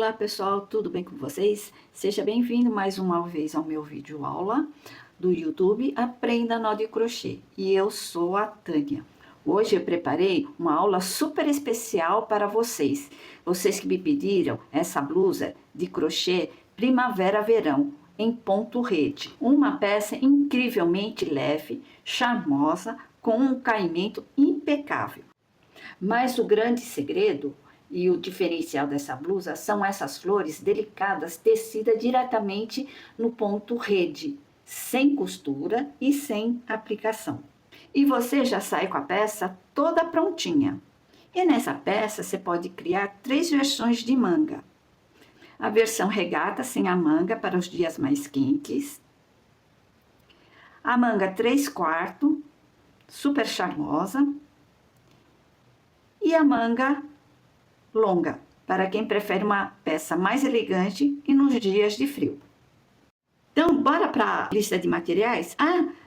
Olá pessoal, tudo bem com vocês? Seja bem-vindo mais uma vez ao meu vídeo aula do YouTube Aprenda Nó de Crochê. E eu sou a Tânia. Hoje eu preparei uma aula super especial para vocês. Vocês que me pediram essa blusa de crochê primavera-verão em ponto rede. Uma peça incrivelmente leve, charmosa, com um caimento impecável. Mas o grande segredo e o diferencial dessa blusa são essas flores delicadas tecidas diretamente no ponto rede, sem costura e sem aplicação. E você já sai com a peça toda prontinha. E nessa peça você pode criar 3 versões de manga. A versão regata sem a manga para os dias mais quentes. A manga 3/4, super charmosa. E a manga longa, para quem prefere uma peça mais elegante e nos dias de frio. Então, bora para a lista de materiais?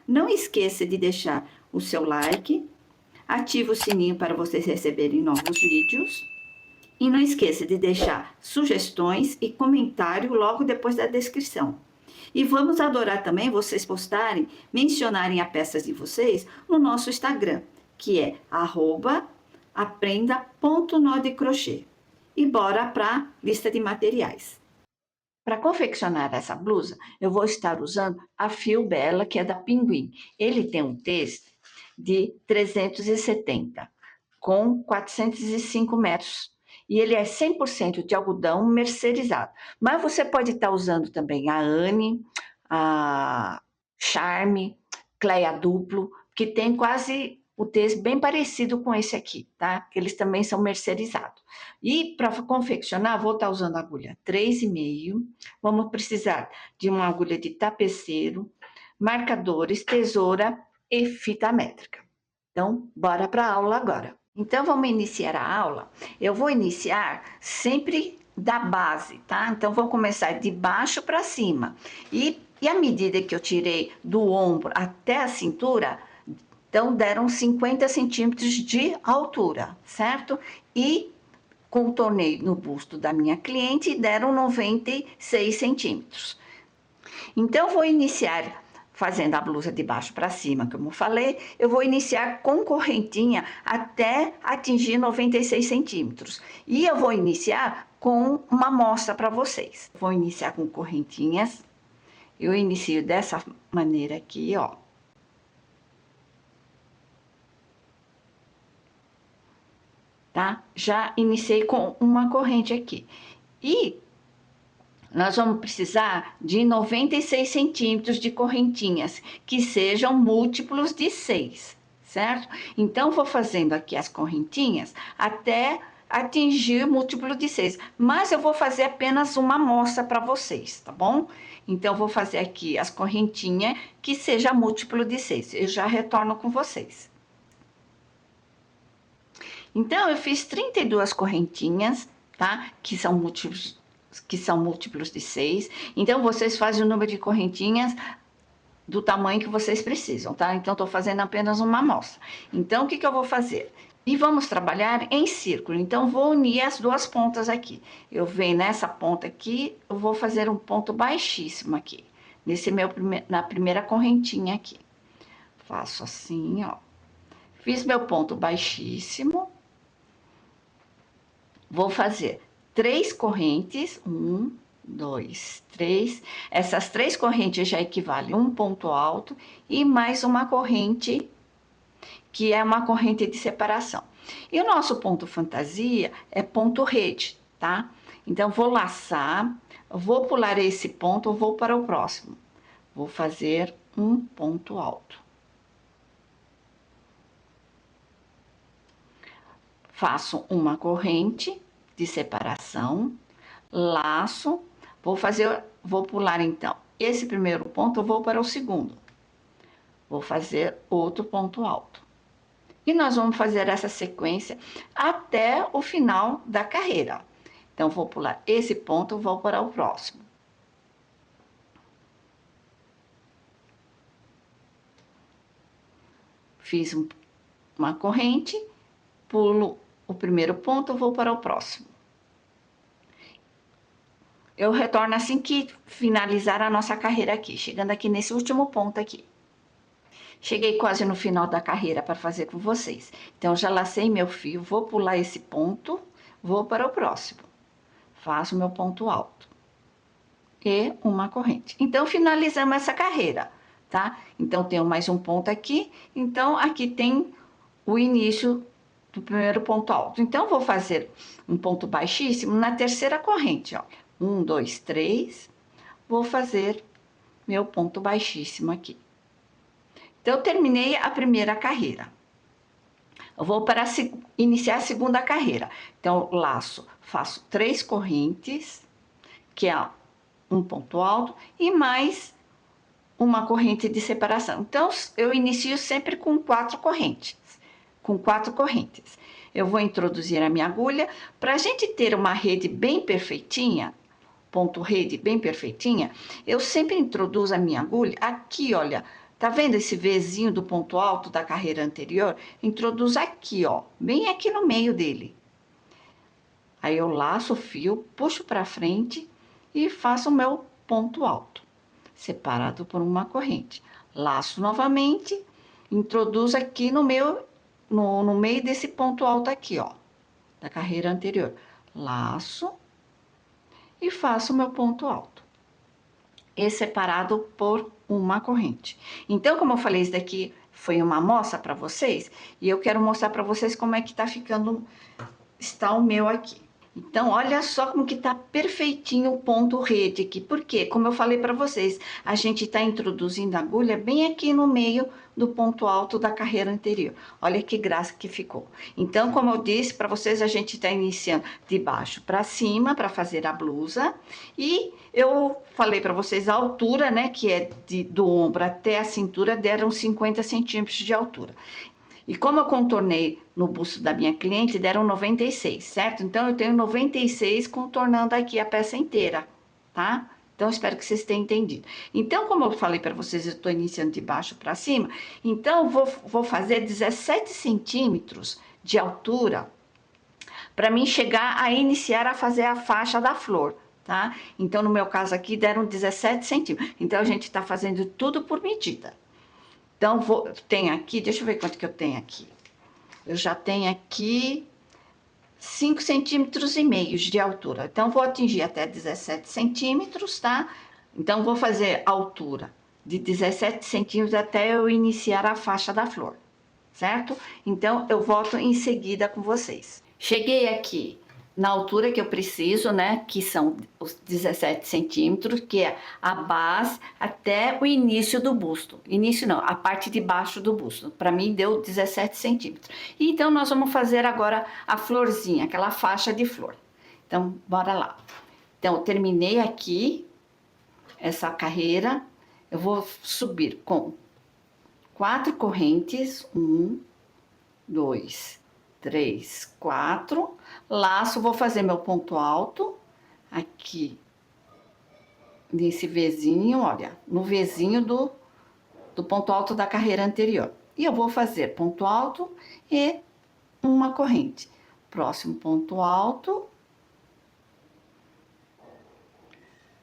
Não esqueça de deixar o seu like, ative o sininho para vocês receberem novos vídeos e não esqueça de deixar sugestões e comentário logo depois da descrição. E vamos adorar também vocês postarem, mencionarem as peças de vocês no nosso Instagram, que é @aprenda.nó-de-crochê. E bora para a lista de materiais. Para confeccionar essa blusa, eu vou estar usando a fio Bella, que é da Pinguim. Ele tem um tecido de 370, com 405 metros. E ele é 100% de algodão mercerizado. Mas você pode estar usando também a Anne, a Charme, Cleia Duplo, que tem quase o tecido bem parecido com esse aqui, tá? Que eles também são mercerizados. E para confeccionar, vou estar usando a agulha 3,5. Vamos precisar de uma agulha de tapeceiro, marcadores, tesoura e fita métrica. Então, bora para a aula agora. Então, vamos iniciar a aula. Eu vou iniciar sempre da base, tá? Então, vou começar de baixo para cima. E a medida que eu tirei do ombro até a cintura, então, deram 50 centímetros de altura, certo? E contornei no busto da minha cliente e deram 96 centímetros. Então, vou iniciar fazendo a blusa de baixo para cima, como eu falei, eu vou iniciar com correntinha até atingir 96 centímetros. E eu vou iniciar com uma amostra para vocês. Vou iniciar com correntinhas. Eu inicio dessa maneira aqui, ó. Tá? Já iniciei com uma corrente aqui. E nós vamos precisar de 96 centímetros de correntinhas, que sejam múltiplos de 6, certo? Então, vou fazendo aqui as correntinhas até atingir múltiplo de 6. Mas eu vou fazer apenas uma amostra para vocês, tá bom? Então, vou fazer aqui as correntinhas que seja múltiplo de 6. Eu já retorno com vocês. Então, eu fiz 32 correntinhas, tá? Que são múltiplos de 6. Então, vocês fazem o número de correntinhas do tamanho que vocês precisam, tá? Então, tô fazendo apenas uma amostra. Então, o que que eu vou fazer? E vamos trabalhar em círculo. Então, vou unir as duas pontas aqui. Eu venho nessa ponta aqui, eu vou fazer um ponto baixíssimo aqui. Na primeira correntinha aqui. Faço assim, ó. Fiz meu ponto baixíssimo. Vou fazer 3 correntes, 1, 2, 3. Essas 3 correntes já equivalem a um ponto alto e mais uma corrente, que é uma corrente de separação. E o nosso ponto fantasia é ponto rede, tá? Então, vou laçar, vou pular esse ponto, vou para o próximo. Vou fazer um ponto alto. Faço uma corrente de separação, laço, vou pular então esse primeiro ponto, eu vou para o segundo. Vou fazer outro ponto alto. E nós vamos fazer essa sequência até o final da carreira. Então, vou pular esse ponto, vou para o próximo. Fiz uma corrente, pulo o primeiro ponto, vou para o próximo. Eu retorno assim que finalizar a nossa carreira aqui, chegando aqui nesse último ponto aqui. Cheguei quase no final da carreira para fazer com vocês. Então, já lacei meu fio, vou pular esse ponto, vou para o próximo. Faço meu ponto alto. E uma corrente. Então, finalizamos essa carreira, tá? Então, tenho mais um ponto aqui. Então, aqui tem o início do primeiro ponto alto. Então, vou fazer um ponto baixíssimo na terceira corrente, ó. 1, 2, 3. Vou fazer meu ponto baixíssimo aqui. Então, eu terminei a primeira carreira. Eu vou para iniciar a segunda carreira. Então, laço, faço 3 correntes, que é um ponto alto, e mais uma corrente de separação. Então, eu inicio sempre com 4 correntes. Com 4 correntes. Eu vou introduzir a minha agulha. Para a gente ter uma rede bem perfeitinha, ponto rede bem perfeitinha, eu sempre introduzo a minha agulha aqui, olha. Tá vendo esse Vzinho do ponto alto da carreira anterior? Introduzo aqui, ó, bem aqui no meio dele. Aí eu laço o fio, puxo para frente e faço o meu ponto alto, separado por uma corrente. Laço novamente, introduzo aqui no meio desse ponto alto aqui, ó, da carreira anterior. Laço e faço o meu ponto alto, e separado por uma corrente. Então, como eu falei, isso daqui foi uma amostra para vocês, e eu quero mostrar para vocês como é que está o meu aqui. Então, olha só como que tá perfeitinho o ponto rede aqui. Por quê? Como eu falei para vocês, a gente tá introduzindo a agulha bem aqui no meio do ponto alto da carreira anterior. Olha que graça que ficou. Então, como eu disse para vocês, a gente tá iniciando de baixo para cima para fazer a blusa. E eu falei para vocês a altura, né, que é do ombro até a cintura, deram 50 centímetros de altura. E como eu contornei no busto da minha cliente, deram 96, certo? Então, eu tenho 96 contornando aqui a peça inteira, tá? Então, espero que vocês tenham entendido. Então, como eu falei para vocês, eu estou iniciando de baixo para cima. Então, vou fazer 17 centímetros de altura para mim chegar a iniciar a fazer a faixa da flor, tá? Então, no meu caso aqui, deram 17 centímetros. Então, a gente está fazendo tudo por medida. Então, tem aqui, deixa eu ver quanto que eu tenho aqui. Eu já tenho aqui 5,5 centímetros de altura. Então, vou atingir até 17 centímetros, tá? Então, vou fazer a altura de 17 centímetros até eu iniciar a faixa da flor, certo? Então, eu volto em seguida com vocês. Cheguei aqui na altura que eu preciso, né, que são os 17 centímetros, que é a base até o início do busto. Início não, a parte de baixo do busto. Para mim deu 17 centímetros. Então, nós vamos fazer agora a florzinha, aquela faixa de flor. Então, bora lá. Então, eu terminei aqui essa carreira. Eu vou subir com 4 correntes. 1, 2, 3, 4, laço, vou fazer meu ponto alto aqui nesse Vzinho, olha, no Vzinho do ponto alto da carreira anterior. E eu vou fazer ponto alto e uma corrente. Próximo ponto alto,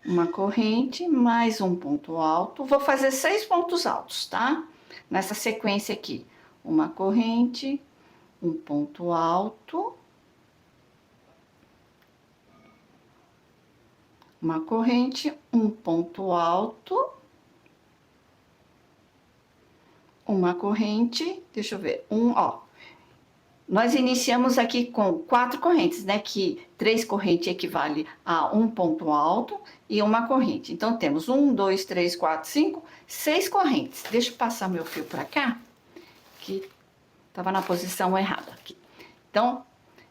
uma corrente, mais um ponto alto. Vou fazer 6 pontos altos, tá? Nessa sequência aqui, uma corrente, um ponto alto, uma corrente, um ponto alto, uma corrente, deixa eu ver, ó. Nós iniciamos aqui com 4 correntes, né? Que 3 correntes equivale a um ponto alto e uma corrente. Então, temos 1, 2, 3, 4, 5, 6 correntes. Deixa eu passar meu fio pra cá, que tava na posição errada aqui. Então,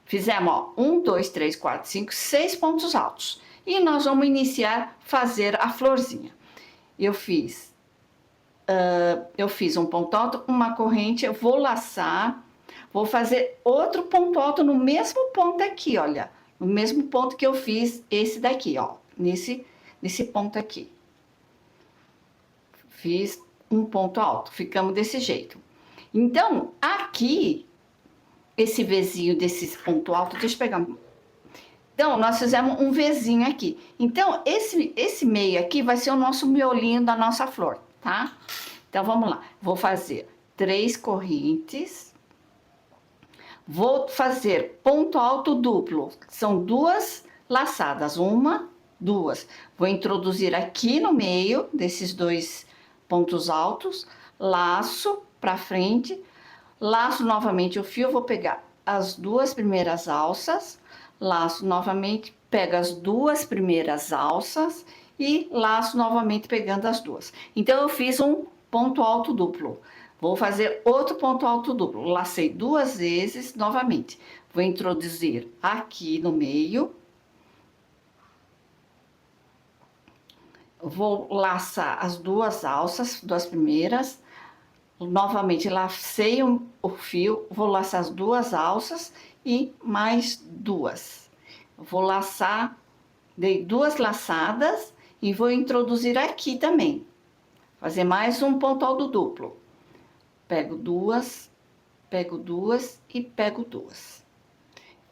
fizemos, ó, 1, 2, 3, 4, 5, 6 pontos altos. E nós vamos iniciar fazer a florzinha. Eu fiz um ponto alto, uma corrente, eu vou laçar, vou fazer outro ponto alto no mesmo ponto aqui, olha. No mesmo ponto que eu fiz esse daqui, ó. Nesse ponto aqui. Fiz um ponto alto, ficamos desse jeito. Então, aqui, esse Vzinho desse ponto alto, deixa eu pegar. Então, nós fizemos um Vzinho aqui. Então, esse meio aqui vai ser o nosso miolinho da nossa flor, tá? Então, vamos lá. Vou fazer 3 correntes. Vou fazer ponto alto duplo. São 2 laçadas. 1, 2. Vou introduzir aqui no meio desses 2 pontos altos. Laço pra frente. Laço novamente o fio. Vou pegar as 2 primeiras alças. Laço novamente, pego as 2 primeiras alças e laço novamente pegando as 2. Então, eu fiz um ponto alto duplo. Vou fazer outro ponto alto duplo. Lacei 2 vezes novamente. Vou introduzir aqui no meio. Vou laçar as 2 alças, 2 primeiras. Novamente, lacei o fio, vou laçar as 2 alças e mais 2. Vou laçar, dei 2 laçadas e vou introduzir aqui também. Fazer mais um ponto alto duplo. Pego 2 e pego 2.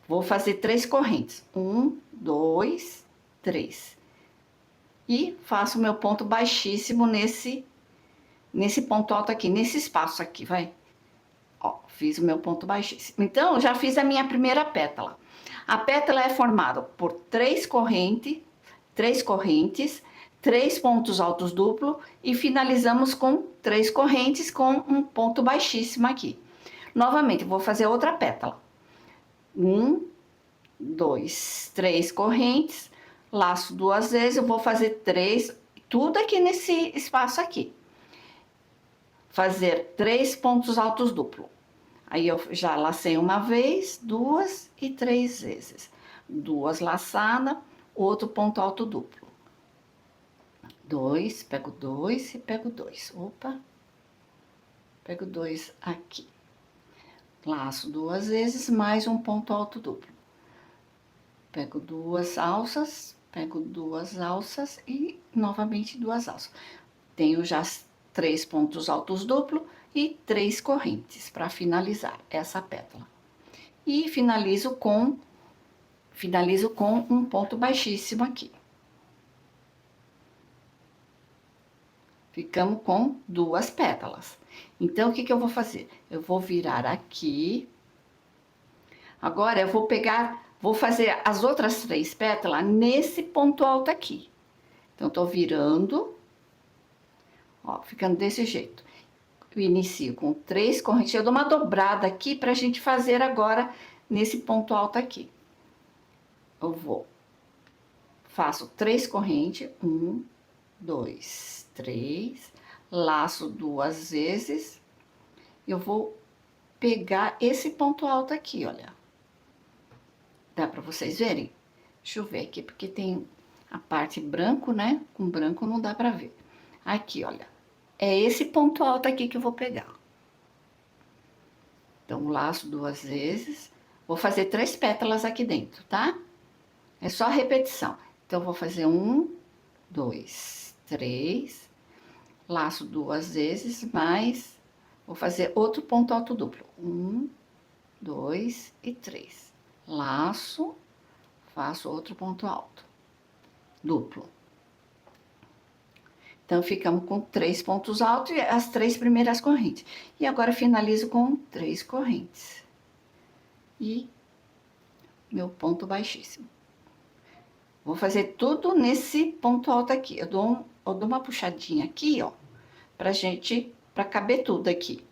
Vou fazer 3 correntes. 1, 2, 3. E faço meu ponto baixíssimo nesse ponto alto aqui, nesse espaço aqui, vai. Ó, fiz o meu ponto baixíssimo. Então, já fiz a minha primeira pétala. A pétala é formada por 3 correntes, 3 pontos altos duplo e finalizamos com 3 correntes com um ponto baixíssimo aqui. Novamente, vou fazer outra pétala. 1, 2, 3 correntes, laço 2 vezes, eu vou fazer 3, tudo aqui nesse espaço aqui. Fazer 3 pontos altos duplo. Aí, eu já lacei uma vez, 2 e 3 vezes. 2 laçadas, outro ponto alto duplo. 2, pego 2 e pego 2. Opa! Pego 2 aqui. Laço 2 vezes, mais um ponto alto duplo. Pego 2 alças, pego 2 alças e novamente 2 alças. Tenho já 3 pontos altos duplo e 3 correntes para finalizar essa pétala. E finalizo com um ponto baixíssimo aqui. Ficamos com 2 pétalas. Então, o que eu vou fazer? Eu vou virar aqui. Agora, eu vou fazer as outras 3 pétalas nesse ponto alto aqui. Então, tô virando, ó, ficando desse jeito. Eu inicio com 3 correntes, eu dou uma dobrada aqui pra gente fazer agora nesse ponto alto aqui. Eu faço 3 correntes, 1, 2, 3, laço 2 vezes, eu vou pegar esse ponto alto aqui, olha. Dá pra vocês verem? Deixa eu ver aqui, porque tem a parte branco, né? Com branco não dá pra ver. Aqui, olha. É esse ponto alto aqui que eu vou pegar. Então, laço 2 vezes. Vou fazer 3 pétalas aqui dentro, tá? É só repetição. Então, vou fazer 1, 2, 3. Laço 2 vezes, mais... Vou fazer outro ponto alto duplo. 1, 2 e 3. Laço, faço outro ponto alto duplo. Então, ficamos com 3 pontos altos e as 3 primeiras correntes. E agora, finalizo com 3 correntes. E meu ponto baixíssimo. Vou fazer tudo nesse ponto alto aqui. Eu dou uma puxadinha aqui, ó, pra caber tudo aqui.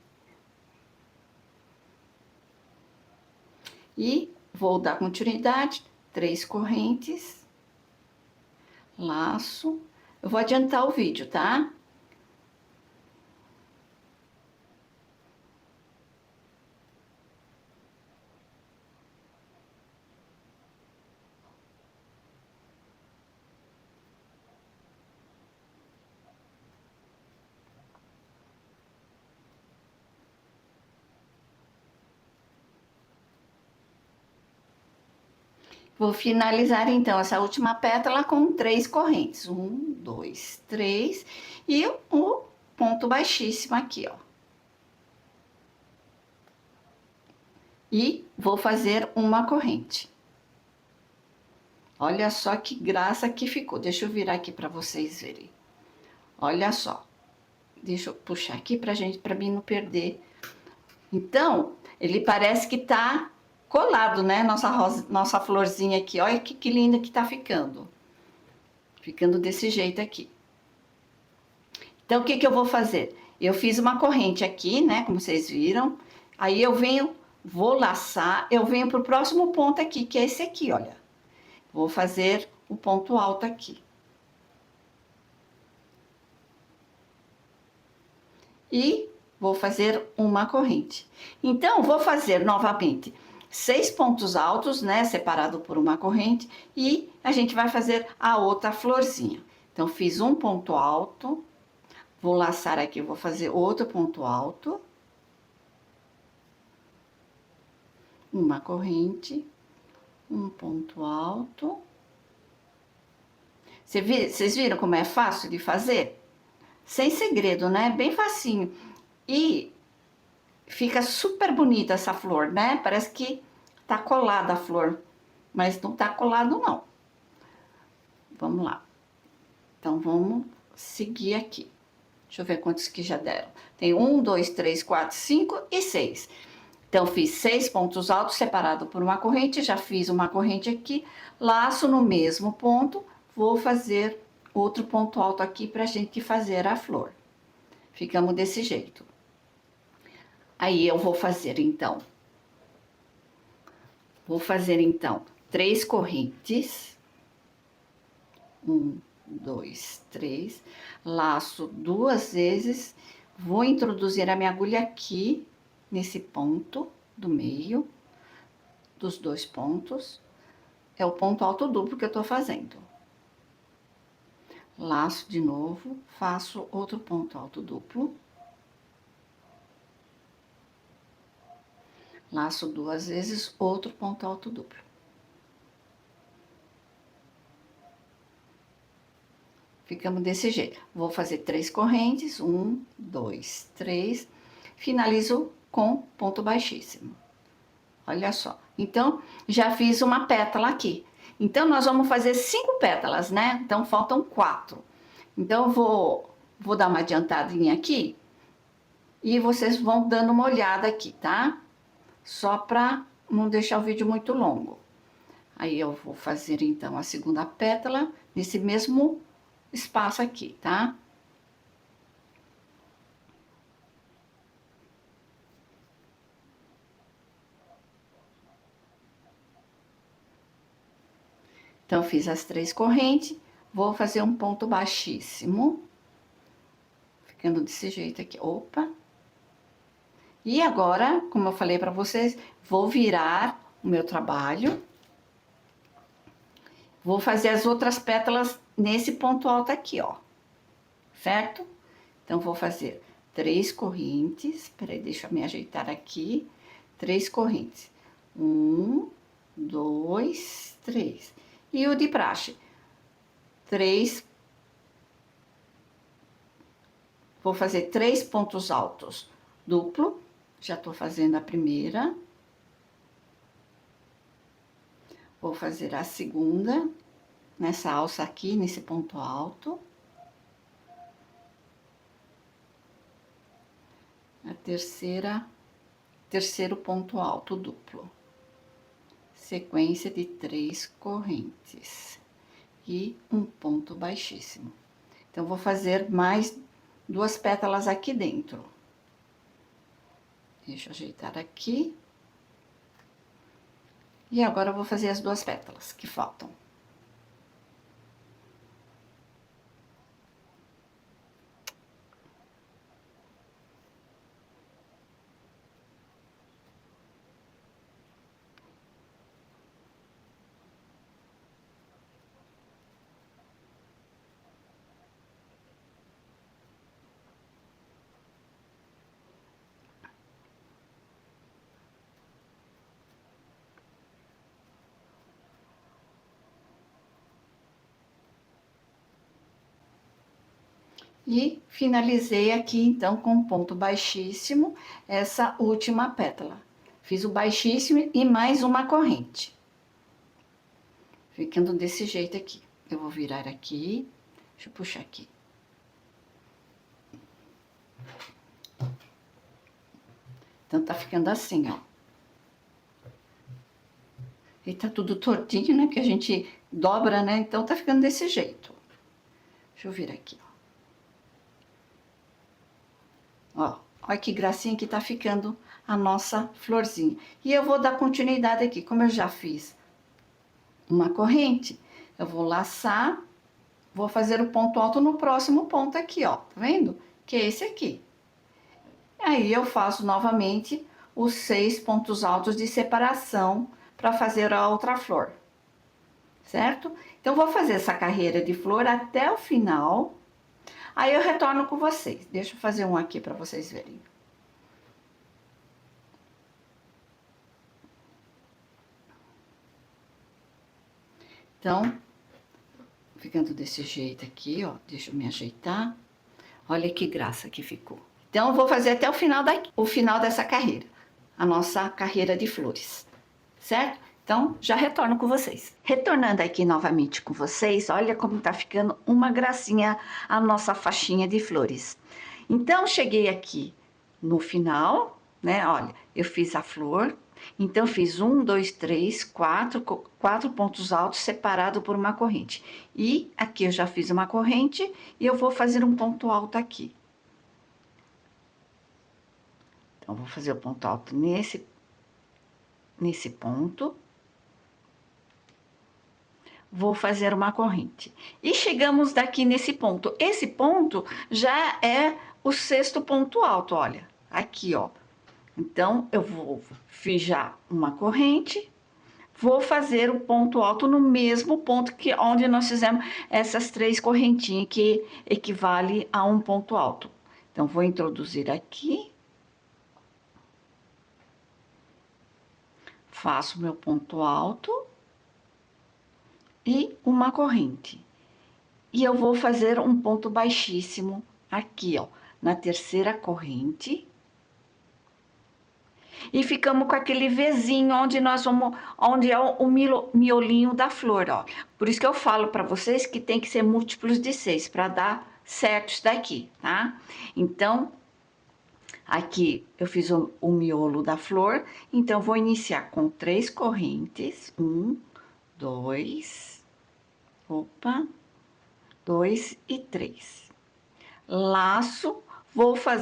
E vou dar continuidade, 3 correntes, laço. Eu vou adiantar o vídeo, tá? Vou finalizar, então, essa última pétala com 3 correntes. 1, 2, 3. E o ponto baixíssimo aqui, ó. E vou fazer uma corrente. Olha só que graça que ficou. Deixa eu virar aqui para vocês verem. Olha só. Deixa eu puxar aqui para mim não perder. Então, ele parece que tá colado, né? Nossa florzinha aqui. Olha que linda que tá ficando. Ficando desse jeito aqui. Então, o que eu vou fazer? Eu fiz uma corrente aqui, né? Como vocês viram. Aí eu venho, vou laçar, eu venho pro próximo ponto aqui, que é esse aqui, olha. Vou fazer o ponto alto aqui. E vou fazer uma corrente. Então, vou fazer novamente 6 pontos altos, né? Separado por uma corrente. E a gente vai fazer a outra florzinha. Então, fiz um ponto alto. Vou laçar aqui, vou fazer outro ponto alto. Uma corrente. Um ponto alto. Vocês viram como é fácil de fazer? Sem segredo, né? Bem facinho. E fica super bonita essa flor, né? Parece que tá colada a flor, mas não tá colado não. Vamos lá. Então, vamos seguir aqui. Deixa eu ver quantos que já deram. Tem 1, 2, 3, 4, 5 e 6. Então, fiz 6 pontos altos separado por uma corrente. Já fiz uma corrente aqui. Laço no mesmo ponto. Vou fazer outro ponto alto aqui pra gente fazer a flor. Ficamos desse jeito. Aí, eu vou fazer, então, 3 correntes. 1, 2, 3. Laço 2 vezes. Vou introduzir a minha agulha aqui, nesse ponto do meio, dos 2 pontos. É o ponto alto duplo que eu tô fazendo. Laço de novo, faço outro ponto alto duplo. Laço 2 vezes, outro ponto alto duplo. Ficamos desse jeito. Vou fazer 3 correntes, 1, 2, 3. Finalizo com ponto baixíssimo. Olha só. Então, já fiz uma pétala aqui. Então, nós vamos fazer 5 pétalas, né? Então, faltam 4. Então, eu vou dar uma adiantadinha aqui. E vocês vão dando uma olhada aqui, tá? Só pra não deixar o vídeo muito longo. Aí, eu vou fazer, então, a segunda pétala nesse mesmo espaço aqui, tá? Então, fiz as 3 correntes, vou fazer um ponto baixíssimo, ficando desse jeito aqui. Opa! E agora, como eu falei pra vocês, vou virar o meu trabalho. Vou fazer as outras pétalas nesse ponto alto aqui, ó. Certo? Então, vou fazer 3 correntes. Peraí, deixa eu me ajeitar aqui. 3 correntes. 1, 2, 3. E o de praxe, 3. Vou fazer 3 pontos altos duplo. Já tô fazendo a primeira. Vou fazer a segunda, nessa alça aqui, nesse ponto alto. A terceira, terceiro ponto alto duplo. Sequência de 3 correntes. E um ponto baixíssimo. Então, vou fazer mais 2 pétalas aqui dentro. Deixa eu ajeitar aqui. E agora, eu vou fazer as 2 pétalas que faltam. E finalizei aqui, então, com ponto baixíssimo, essa última pétala. Fiz o baixíssimo e mais uma corrente. ficando desse jeito aqui. Eu vou virar aqui, deixa eu puxar aqui. Então, tá ficando assim, ó. E tá tudo tortinho, né? Que a gente dobra, né? Então, tá ficando desse jeito. Deixa eu virar aqui, ó. Ó, olha que gracinha que tá ficando a nossa florzinha. E eu vou dar continuidade aqui. Como eu já fiz uma corrente, eu vou laçar, vou fazer o ponto alto no próximo ponto aqui, ó. Tá vendo? Que é esse aqui. Aí eu faço novamente os 6 pontos altos de separação para fazer a outra flor, certo? Então, vou fazer essa carreira de flor até o final, aí eu retorno com vocês. Deixa eu fazer um aqui para vocês verem. Então, ficando desse jeito aqui, ó, deixa eu me ajeitar. Olha que graça que ficou. Então, eu vou fazer até o final dessa carreira, a nossa carreira de flores, certo? Então, já retorno com vocês. Retornando aqui novamente com vocês, olha como tá ficando uma gracinha a nossa faixinha de flores. Então, cheguei aqui no final, né? Olha, eu fiz a flor, então fiz 1, 2, 3, 4 pontos altos separados por uma corrente. E aqui eu já fiz uma corrente e eu vou fazer um ponto alto aqui. Então, vou fazer o ponto alto nesse ponto. Vou fazer uma corrente. E chegamos daqui nesse ponto. Esse ponto já é o 6º ponto alto, olha. Aqui, ó. Então, eu vou fijar uma corrente, vou fazer o ponto alto no mesmo ponto que onde nós fizemos essas 3 correntinhas, que equivale a um ponto alto. Então, vou introduzir aqui. Faço meu ponto alto. E uma corrente. E eu vou fazer um ponto baixíssimo aqui, ó, na 3ª corrente. E ficamos com aquele Vzinho onde nós vamos, onde é o miolinho da flor, ó. Por isso que eu falo para vocês que tem que ser múltiplos de 6 para dar certo isso daqui, tá? Então, aqui eu fiz o miolo da flor, então vou iniciar com 3 correntes, 1, 2, opa, 2 e 3. Laço,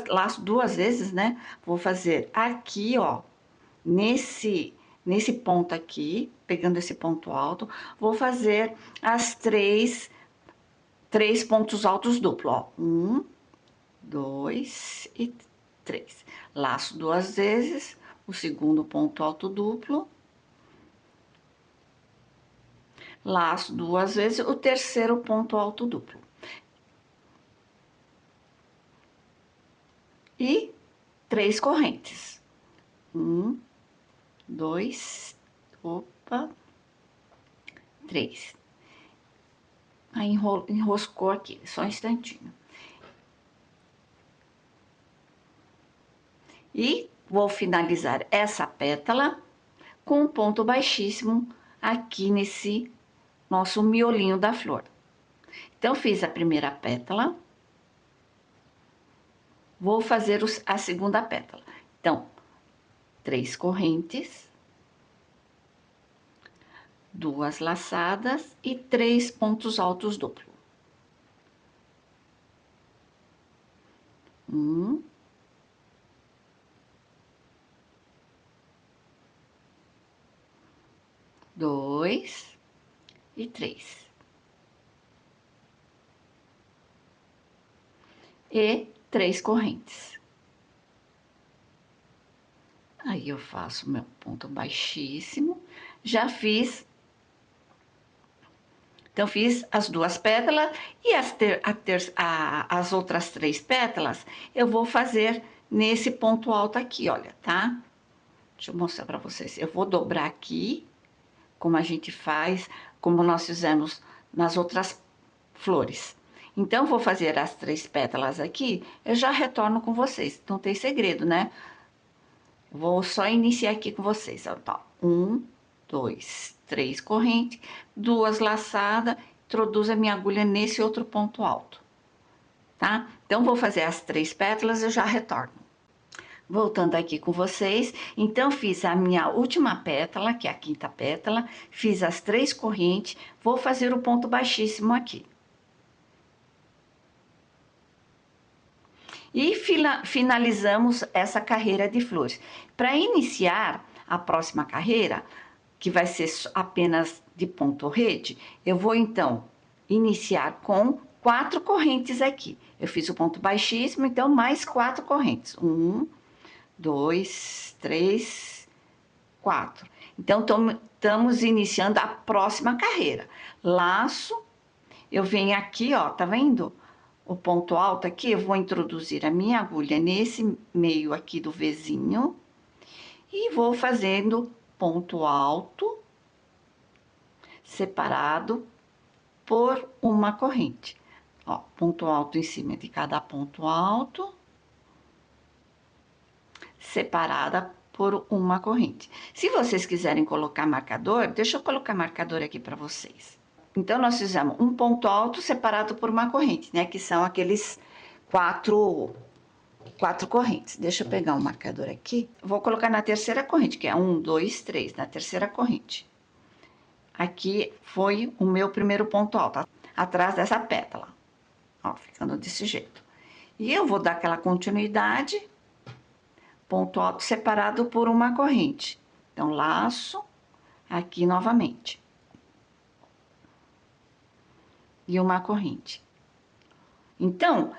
laço 2 vezes, né? Vou fazer aqui, ó, nesse ponto aqui, pegando esse ponto alto, vou fazer as 3 pontos altos duplos, ó. 1, 2 e 3. Laço 2 vezes, o segundo ponto alto duplo. Laço 2 vezes, o terceiro ponto alto duplo. E 3 correntes. 1, 2, opa, 3. Aí enroscou aqui, só um instantinho. E vou finalizar essa pétala com um ponto baixíssimo aqui nesse nosso miolinho da flor. Então, fiz a primeira pétala. Vou fazer a segunda pétala. Então, 3 correntes, 2 laçadas e 3 pontos altos duplos. 1, 2 e 3. E 3 correntes. Aí eu faço meu ponto baixíssimo, já fiz. Então, fiz as 2 pétalas e as outras 3 pétalas eu vou fazer nesse ponto alto aqui, olha, tá? Deixa eu mostrar pra vocês. Eu vou dobrar aqui, como a gente faz, como nós fizemos nas outras flores. Então, vou fazer as 3 pétalas aqui, eu já retorno com vocês. Não tem segredo, né? Vou só iniciar aqui com vocês, ó, tá? 1, 2, 3 correntes, 2 laçadas, introduzo a minha agulha nesse outro ponto alto, tá? Então, vou fazer as 3 pétalas e eu já retorno. Voltando aqui com vocês, então fiz a minha última pétala, que é a quinta pétala, fiz as 3 correntes, vou fazer o ponto baixíssimo aqui. E finalizamos essa carreira de flores. Para iniciar a próxima carreira, que vai ser apenas de ponto rede, eu vou então iniciar com 4 correntes aqui. Eu fiz o ponto baixíssimo, então mais 4 correntes. 1, 2, 3, 4. Então, estamos iniciando a próxima carreira. Laço, eu venho aqui, ó, tá vendo? O ponto alto aqui, eu vou introduzir a minha agulha nesse meio aqui do Vzinho e vou fazendo ponto alto separado por uma corrente. Ó, ponto alto em cima de cada ponto alto, separada por uma corrente. Se vocês quiserem colocar marcador, deixa eu colocar marcador aqui para vocês. Então, nós fizemos um ponto alto separado por uma corrente, né? Que são aqueles quatro correntes. Deixa eu pegar um marcador aqui. Vou colocar na terceira corrente, que é 1, 2, 3, na terceira corrente. Aqui foi o meu primeiro ponto alto, atrás dessa pétala. Ó, ficando desse jeito. E eu vou dar aquela continuidade, ponto alto separado por uma corrente. Então, laço aqui novamente. E uma corrente. Então,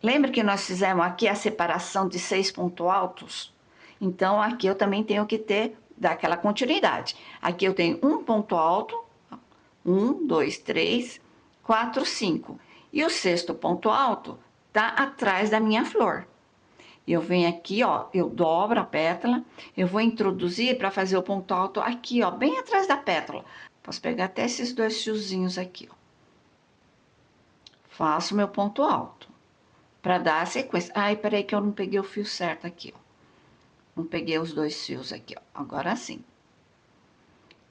lembra que nós fizemos aqui a separação de 6 pontos altos? Então, aqui eu também tenho que dar aquela continuidade. Aqui eu tenho um ponto alto, 1, 2, 3, 4, 5. E o sexto ponto alto tá atrás da minha flor. Eu venho aqui, ó, eu dobro a pétala, eu vou introduzir para fazer o ponto alto aqui, ó, bem atrás da pétala. Posso pegar até esses 2 fiozinhos aqui, ó. Faço meu ponto alto para dar a sequência. Ai, peraí que eu não peguei o fio certo aqui, ó. Não peguei os 2 fios aqui, ó. Agora sim.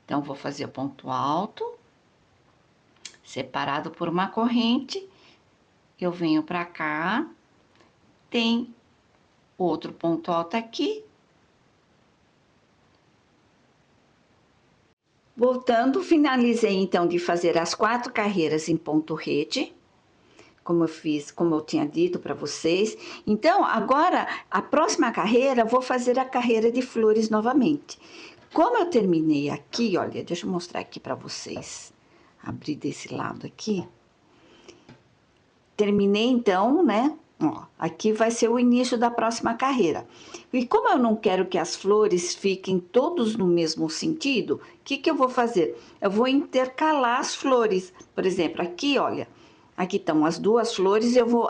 Então, vou fazer o ponto alto, separado por uma corrente. Eu venho para cá, tem outro ponto alto aqui. Voltando, finalizei então de fazer as 4 carreiras em ponto rede, como eu fiz, como eu tinha dito para vocês. Então, agora, a próxima carreira, vou fazer a carreira de flores novamente. Como eu terminei aqui, olha, deixa eu mostrar aqui para vocês. Abrir desse lado aqui. Terminei então, né? Ó, aqui vai ser o início da próxima carreira. E como eu não quero que as flores fiquem todos no mesmo sentido, o que eu vou fazer? Eu vou intercalar as flores. Por exemplo, aqui, olha, aqui estão as 2 flores, eu vou,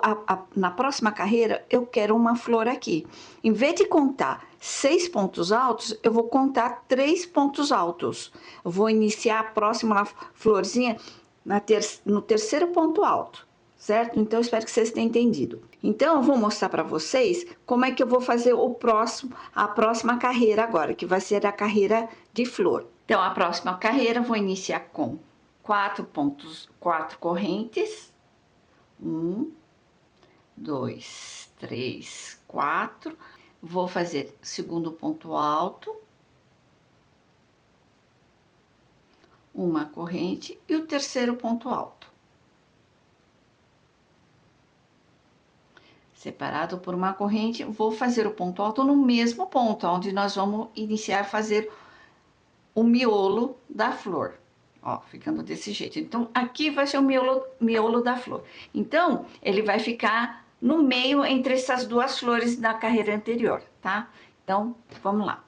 na próxima carreira, eu quero uma flor aqui. Em vez de contar 6 pontos altos, eu vou contar 3 pontos altos. Eu vou iniciar a próxima florzinha no terceiro ponto alto. Certo? Então, eu espero que vocês tenham entendido. Então, eu vou mostrar para vocês como é que eu vou fazer a próxima carreira agora, que vai ser a carreira de flor. Então, a próxima carreira eu vou iniciar com 4 correntes. 1, 2, 3, 4. Vou fazer segundo ponto alto, uma corrente e o terceiro ponto alto. Separado por uma corrente, vou fazer o ponto alto no mesmo ponto, onde nós vamos iniciar a fazer o miolo da flor. Ó, ficando desse jeito. Então, aqui vai ser o miolo da flor. Então, ele vai ficar no meio entre essas 2 flores da carreira anterior, tá? Então, vamos lá.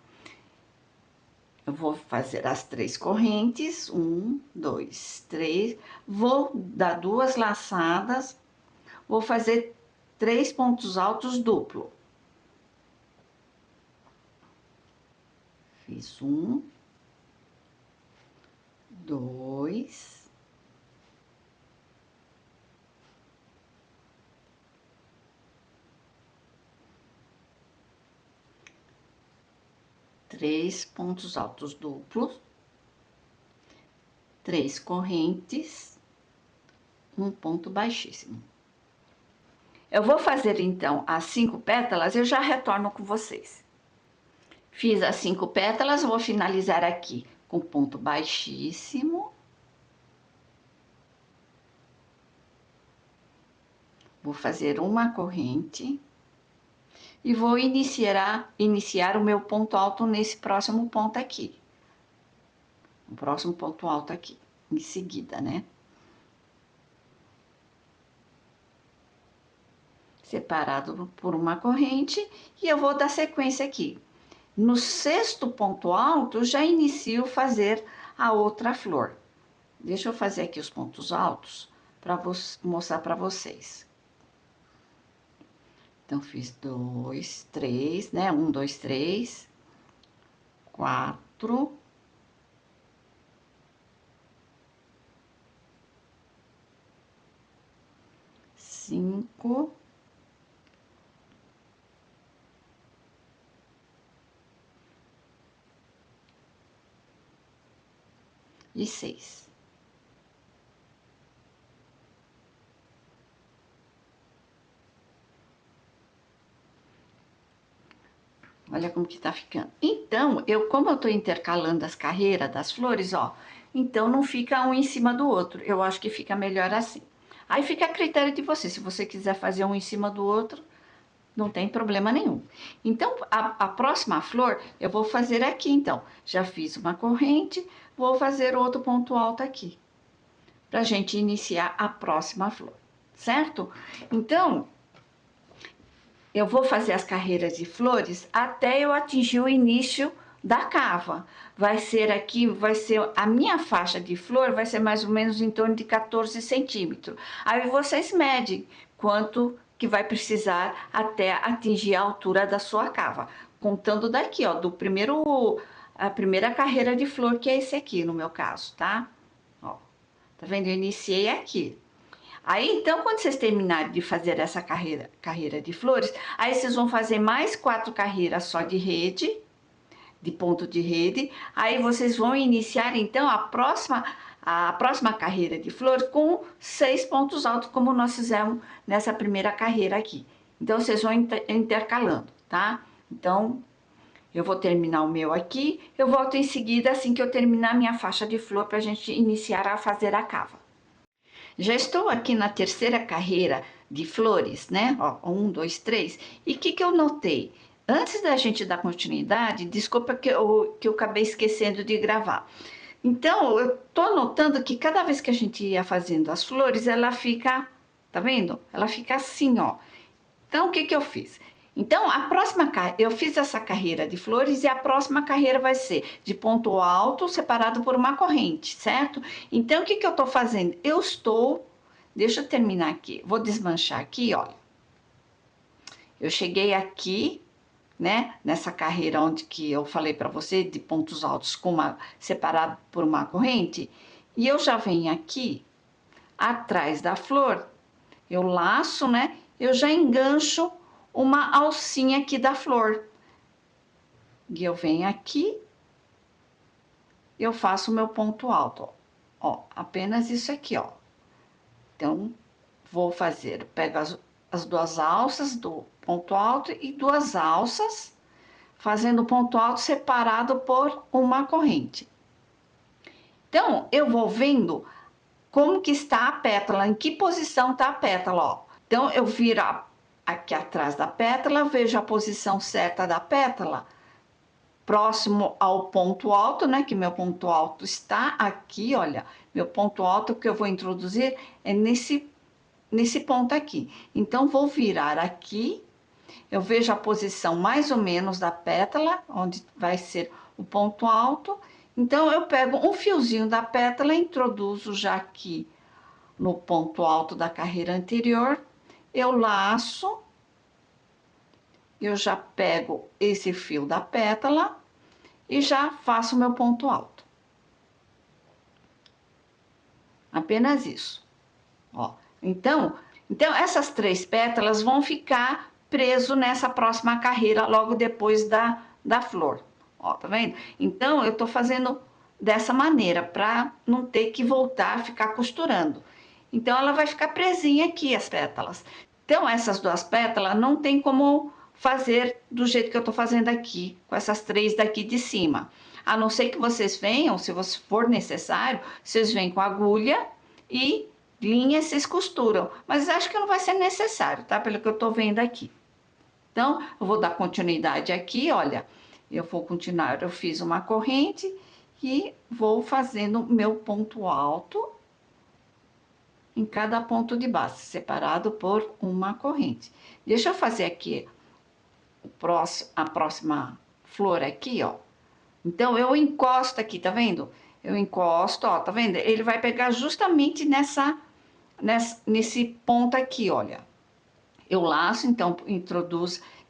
Eu vou fazer as 3 correntes, 1, 2, 3. Vou dar 2 laçadas, vou fazer 3 pontos altos duplo. Fiz 1, 2, 3 pontos altos duplos. 3 correntes, um ponto baixíssimo. Eu vou fazer então as 5 pétalas, eu já retorno com vocês. Fiz as 5 pétalas, vou finalizar aqui com ponto baixíssimo. Vou fazer uma corrente e vou iniciar o meu ponto alto nesse próximo ponto aqui. O próximo ponto alto aqui, em seguida, né? Separado por uma corrente, e eu vou dar sequência aqui. No 6º ponto alto, já inicio fazer a outra flor. Deixa eu fazer aqui os pontos altos para mostrar para vocês. Então, fiz 2, 3, né? 1, 2, 3, 4, 5, e 6. Olha como que tá ficando. Então, como eu tô intercalando as carreiras das flores, ó, então não fica um em cima do outro. Eu acho que fica melhor assim. Aí fica a critério de você. Se você quiser fazer um em cima do outro, não tem problema nenhum. Então, a próxima flor eu vou fazer aqui, então. Já fiz uma corrente, vou fazer outro ponto alto aqui. Pra gente iniciar a próxima flor, certo? Então, eu vou fazer as carreiras de flores até eu atingir o início da cava. Vai ser aqui, a minha faixa de flor vai ser mais ou menos em torno de 14 centímetros. Aí vocês medem quanto que vai precisar até atingir a altura da sua cava. Contando daqui, ó, a primeira carreira de flor, que é esse aqui, no meu caso, tá? Ó, tá vendo? Eu iniciei aqui. Aí, então, quando vocês terminarem de fazer essa carreira de flores, aí vocês vão fazer mais 4 carreiras só de rede, de ponto de rede. Aí vocês vão iniciar, então, a próxima carreira de flores com 6 pontos altos, como nós fizemos nessa primeira carreira aqui. Então, vocês vão intercalando, tá? Então, eu vou terminar o meu aqui, eu volto em seguida, assim que eu terminar a minha faixa de flor, para a gente iniciar a fazer a cava. Já estou aqui na terceira carreira de flores, né? Ó, 1, 2, 3. E o que eu notei? Antes da gente dar continuidade, desculpa que eu acabei esquecendo de gravar. Então, eu tô notando que cada vez que a gente ia fazendo as flores, ela fica, tá vendo? Ela fica assim, ó. Então, o que eu fiz? Então, eu fiz essa carreira de flores e a próxima carreira vai ser de ponto alto separado por uma corrente, certo? Então, o que eu tô fazendo? Deixa eu terminar aqui, vou desmanchar aqui, olha. Eu cheguei aqui, né, nessa carreira onde que eu falei para você de pontos altos separado por uma corrente, e eu já venho aqui atrás da flor, eu laço, né? Eu já engancho uma alcinha aqui da flor. E eu venho aqui, eu faço o meu ponto alto, ó, apenas isso aqui, ó. Então, pego as 2 alças do ponto alto e 2 alças, fazendo ponto alto separado por uma corrente. Então, eu vou vendo como que está a pétala, em que posição está a pétala, ó. Então, eu viro aqui atrás da pétala, vejo a posição certa da pétala, próximo ao ponto alto, né? Que meu ponto alto está aqui, olha. Meu ponto alto que eu vou introduzir é nesse ponto aqui. Então, vou virar aqui, eu vejo a posição mais ou menos da pétala, onde vai ser o ponto alto. Então, eu pego um fiozinho da pétala, introduzo já aqui no ponto alto da carreira anterior, eu laço, eu já pego esse fio da pétala e já faço meu ponto alto. Apenas isso. Ó, então essas 3 pétalas vão ficar preso nessa próxima carreira logo depois da flor. Ó, tá vendo? Então, eu tô fazendo dessa maneira, para não ter que voltar a ficar costurando. Então, ela vai ficar presinha aqui, as pétalas. Então, essas duas pétalas não tem como fazer do jeito que eu tô fazendo aqui, com essas três daqui de cima. A não ser que vocês venham, se for necessário, vocês vêm com agulha e linha, vocês costuram. Mas acho que não vai ser necessário, tá? Pelo que eu tô vendo aqui. Então, eu vou dar continuidade aqui, olha. Eu vou continuar, eu fiz uma corrente e vou fazendo meu ponto alto em cada ponto de base, separado por uma corrente. Deixa eu fazer aqui a próxima flor aqui, ó. Então, eu encosto aqui, tá vendo? Eu encosto, ó, tá vendo? Ele vai pegar justamente nesse ponto aqui, olha. Eu laço, então,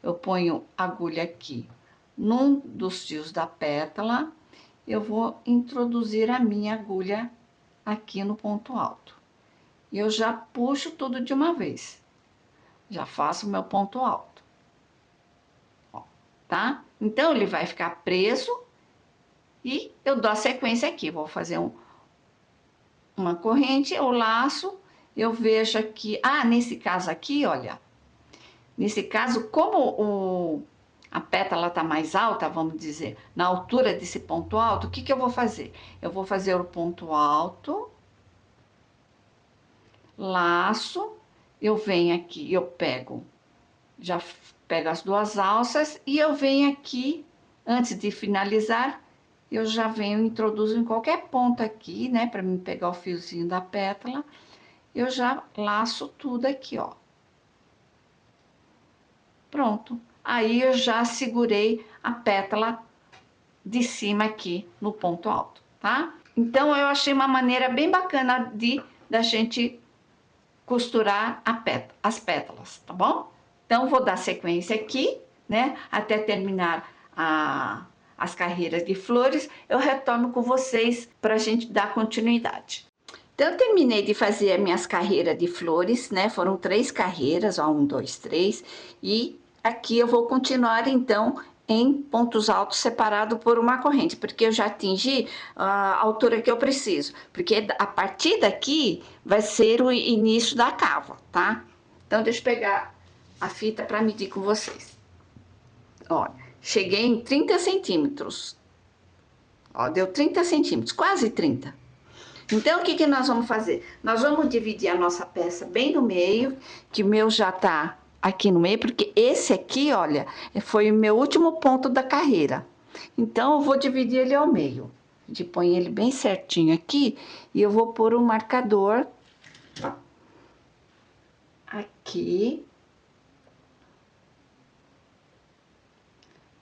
eu ponho agulha aqui num dos fios da pétala, eu vou introduzir a minha agulha aqui no ponto alto. E eu já puxo tudo de uma vez. Já faço o meu ponto alto. Ó, tá? Então, ele vai ficar preso e eu dou a sequência aqui. Vou fazer uma corrente, eu laço, eu vejo aqui... Ah, nesse caso aqui, olha... Nesse caso, como a pétala está mais alta, vamos dizer, na altura desse ponto alto, o que eu vou fazer? Eu vou fazer o ponto alto, laço, eu venho aqui, já pego as duas alças e eu venho aqui, antes de finalizar, eu já venho, introduzo em qualquer ponto aqui, né, para mim pegar o fiozinho da pétala, eu já laço tudo aqui, ó. Pronto. Aí eu já segurei a pétala de cima aqui no ponto alto, tá? Então eu achei uma maneira bem bacana da gente costurar as pétalas, tá bom? Então vou dar sequência aqui, né? Até terminar as carreiras de flores, eu retorno com vocês para a gente dar continuidade. Então, eu terminei de fazer as minhas carreiras de flores, né? Foram 3 carreiras, ó, 1, 2, 3. E aqui eu vou continuar, então, em pontos altos separado por uma corrente, porque eu já atingi a altura que eu preciso. Porque a partir daqui vai ser o início da cava, tá? Então, deixa eu pegar a fita para medir com vocês. Ó, cheguei em 30 centímetros. Ó, deu 30 centímetros, quase 30. Então, o que nós vamos fazer? Nós vamos dividir a nossa peça bem no meio, que o meu já tá aqui no meio, porque esse aqui, olha, foi o meu último ponto da carreira. Então, eu vou dividir ele ao meio. A gente põe ele bem certinho aqui, e eu vou pôr um marcador aqui,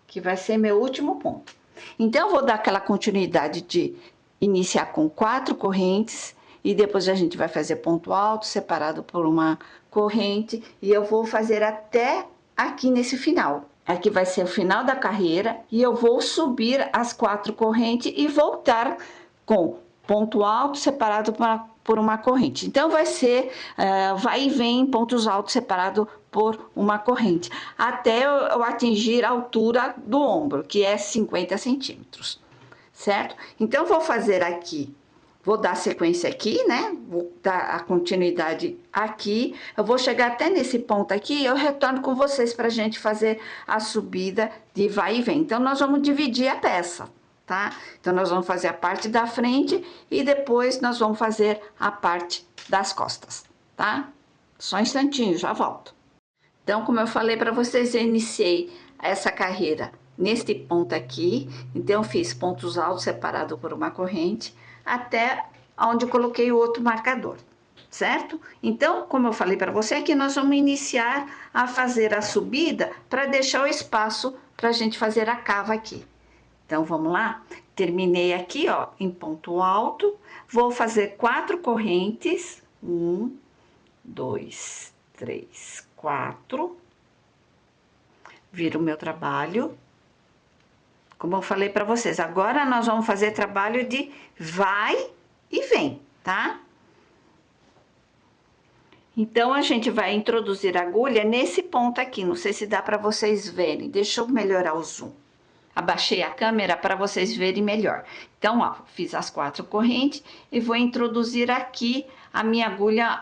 que vai ser meu último ponto. Então, eu vou dar aquela continuidade de iniciar com 4 correntes e depois a gente vai fazer ponto alto separado por uma corrente e eu vou fazer até aqui nesse final. Aqui vai ser o final da carreira e eu vou subir as 4 correntes e voltar com ponto alto separado por uma corrente. Então vai ser vai e vem pontos altos separado por uma corrente até eu atingir a altura do ombro, que é 50 centímetros. Certo? Então, vou fazer aqui, vou dar sequência aqui, né? Vou dar a continuidade aqui. Eu vou chegar até nesse ponto aqui e eu retorno com vocês para a gente fazer a subida de vai e vem. Então, nós vamos dividir a peça, tá? Então, nós vamos fazer a parte da frente e depois nós vamos fazer a parte das costas, tá? Só um instantinho, já volto. Então, como eu falei para vocês, eu iniciei essa carreira neste ponto aqui, então eu fiz pontos altos separado por uma corrente até onde eu coloquei o outro marcador, certo? Então, como eu falei para você, aqui nós vamos iniciar a fazer a subida para deixar o espaço para a gente fazer a cava aqui. Então, vamos lá? Terminei aqui, ó, em ponto alto, vou fazer 4 correntes, 1, 2, 3, 4, viro o meu trabalho. Como eu falei para vocês, agora nós vamos fazer trabalho de vai e vem, tá? Então, a gente vai introduzir a agulha nesse ponto aqui, não sei se dá para vocês verem, deixa eu melhorar o zoom. abaixei a câmera para vocês verem melhor. Então, ó, fiz as 4 correntes e vou introduzir aqui a minha agulha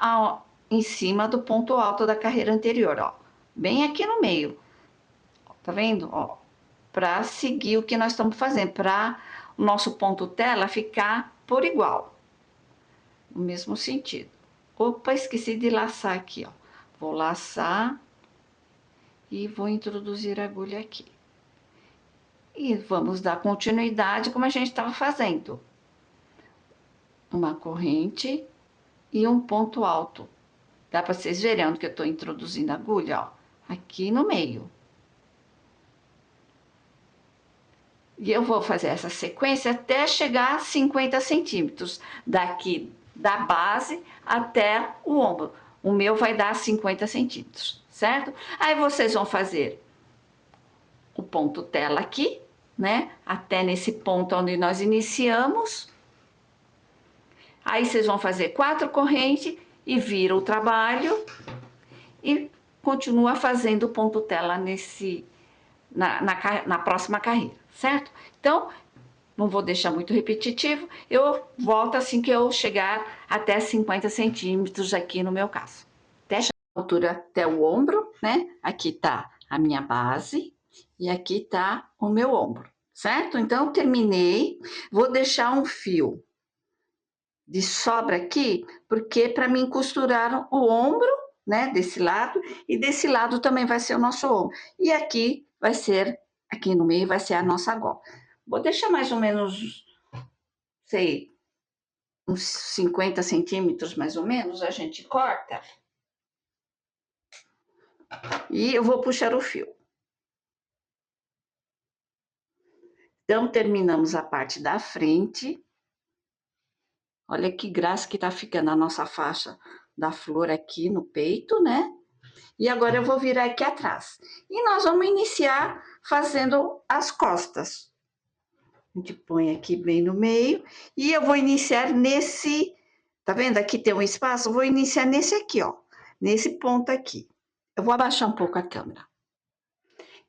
em cima do ponto alto da carreira anterior, ó. Bem aqui no meio. Tá vendo? Ó, para seguir o que nós estamos fazendo, para o nosso ponto tela ficar por igual. No mesmo sentido. Opa, esqueci de laçar aqui, ó. Vou laçar e vou introduzir a agulha aqui. E vamos dar continuidade como a gente estava fazendo. Uma corrente e um ponto alto. Dá para vocês verem onde que eu estou introduzindo a agulha, ó. Aqui no meio. E eu vou fazer essa sequência até chegar a 50 centímetros. Daqui da base até o ombro. O meu vai dar 50 centímetros, certo? Aí vocês vão fazer o ponto tela aqui, né? Até nesse ponto onde nós iniciamos. Aí vocês vão fazer 4 correntes e vira o trabalho e continua fazendo o ponto tela na próxima carreira, certo? Então, não vou deixar muito repetitivo, eu volto assim que eu chegar até 50 centímetros aqui no meu caso. Até a altura até o ombro, né? Aqui tá a minha base e aqui tá o meu ombro, certo? Então, eu terminei, vou deixar um fio de sobra aqui, porque para mim costurar o ombro, né, desse lado, e desse lado também vai ser o nosso ombro. E aqui vai ser, aqui no meio vai ser a nossa gola. Vou deixar mais ou menos, sei, uns 50 centímetros mais ou menos, a gente corta. E eu vou puxar o fio. Então, terminamos a parte da frente. Olha que graça que tá ficando a nossa faixa da flor aqui no peito, né? E agora eu vou virar aqui atrás. E nós vamos iniciar fazendo as costas. A gente põe aqui bem no meio. E eu vou iniciar nesse... Tá vendo? Aqui tem um espaço. Eu vou iniciar nesse aqui, ó. Nesse ponto aqui. Eu vou abaixar um pouco a câmera.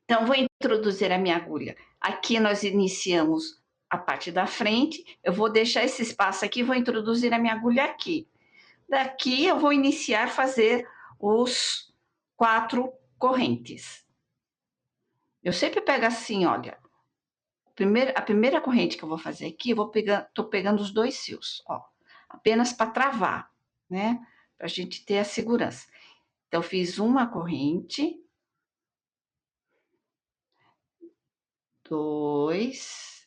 Então, vou introduzir a minha agulha. Aqui nós iniciamos a parte da frente. Eu vou deixar esse espaço aqui e vou introduzir a minha agulha aqui. Daqui eu vou iniciar a fazer os 4 correntes. Eu sempre pego assim, olha. A primeira corrente que eu vou fazer aqui, eu tô pegando os 2 fios, ó. Apenas para travar, né? Pra gente ter a segurança. Então, eu fiz uma corrente. 2,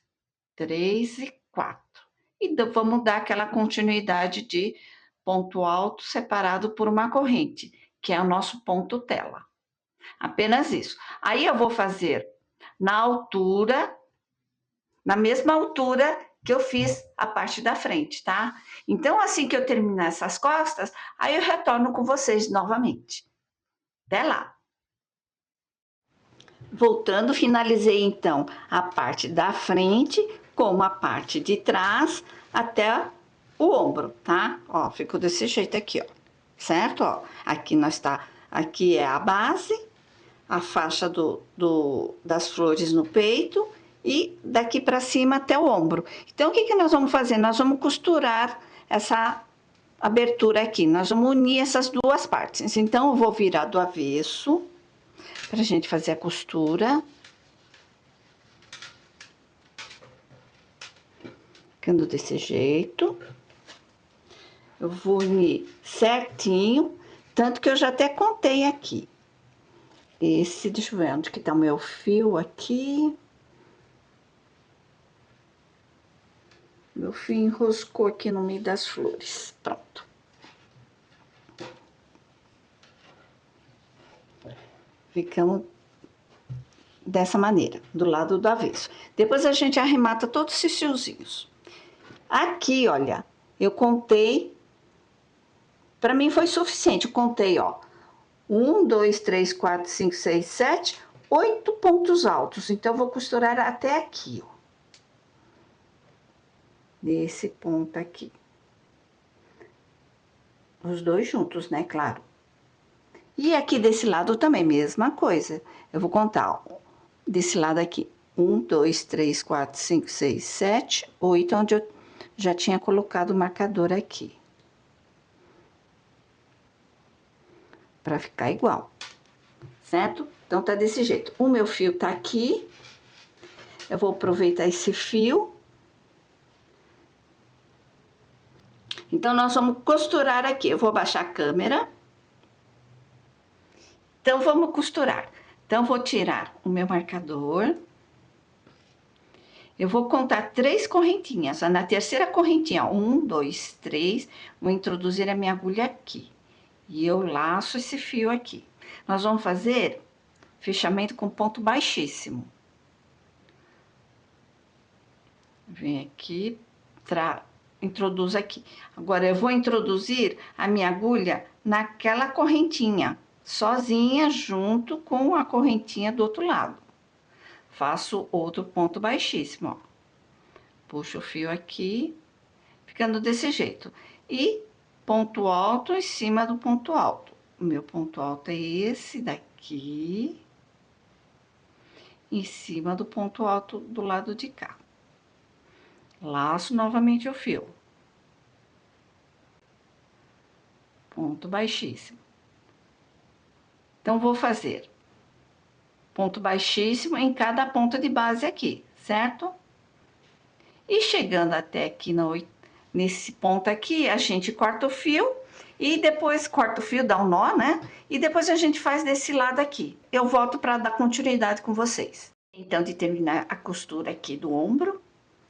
3 e 4. E vamos dar aquela continuidade de ponto alto separado por uma corrente, que é o nosso ponto tela. Apenas isso. Aí eu vou fazer na altura, na mesma altura que eu fiz a parte da frente, tá? Então, assim que eu terminar essas costas, aí eu retorno com vocês novamente. Até lá! Voltando, finalizei então a parte da frente com a parte de trás até o ombro, tá? Ó, ficou desse jeito aqui, ó, certo? Ó, aqui é a base, a faixa das flores no peito e daqui para cima até o ombro. Então, o que que nós vamos fazer? Nós vamos costurar essa abertura aqui, nós vamos unir essas duas partes. Então, eu vou virar do avesso pra gente fazer a costura. Ficando desse jeito. Eu vou unir certinho, tanto que eu já até contei aqui. Deixa eu ver onde que tá o meu fio aqui. Meu fio enroscou aqui no meio das flores. Pronto. Ficamos dessa maneira, do lado do avesso. Depois a gente arremata todos esses fiozinhos. Aqui, olha, eu contei, para mim foi suficiente, eu contei, ó, 1, 2, 3, 4, 5, 6, 7, 8 pontos altos. Então, eu vou costurar até aqui, ó. Nesse ponto aqui. Os dois juntos, né, claro. E aqui desse lado também, mesma coisa. Eu vou contar, ó, desse lado aqui. 1, 2, 3, 4, 5, 6, 7, 8, onde eu já tinha colocado o marcador aqui. Pra ficar igual, certo? Então, tá desse jeito. O meu fio tá aqui. Eu vou aproveitar esse fio. Então, nós vamos costurar aqui. Eu vou baixar a câmera. Então, vamos costurar. Então, vou tirar o meu marcador. Eu vou contar 3 correntinhas. Na terceira correntinha, 1, 2, 3, vou introduzir a minha agulha aqui. E eu laço esse fio aqui. Nós vamos fazer fechamento com ponto baixíssimo. Vem aqui, introduz aqui. Agora, eu vou introduzir a minha agulha naquela correntinha, sozinha, junto com a correntinha do outro lado. Faço outro ponto baixíssimo, ó. Puxo o fio aqui, ficando desse jeito. E ponto alto em cima do ponto alto. O meu ponto alto é esse daqui, em cima do ponto alto do lado de cá. Laço novamente o fio. Ponto baixíssimo. Então, vou fazer ponto baixíssimo em cada ponta de base aqui, certo? E chegando até aqui nesse ponto aqui, a gente corta o fio e depois corta o fio, dá um nó, né? E depois a gente faz desse lado aqui. Eu volto para dar continuidade com vocês. Então, de terminar a costura aqui do ombro,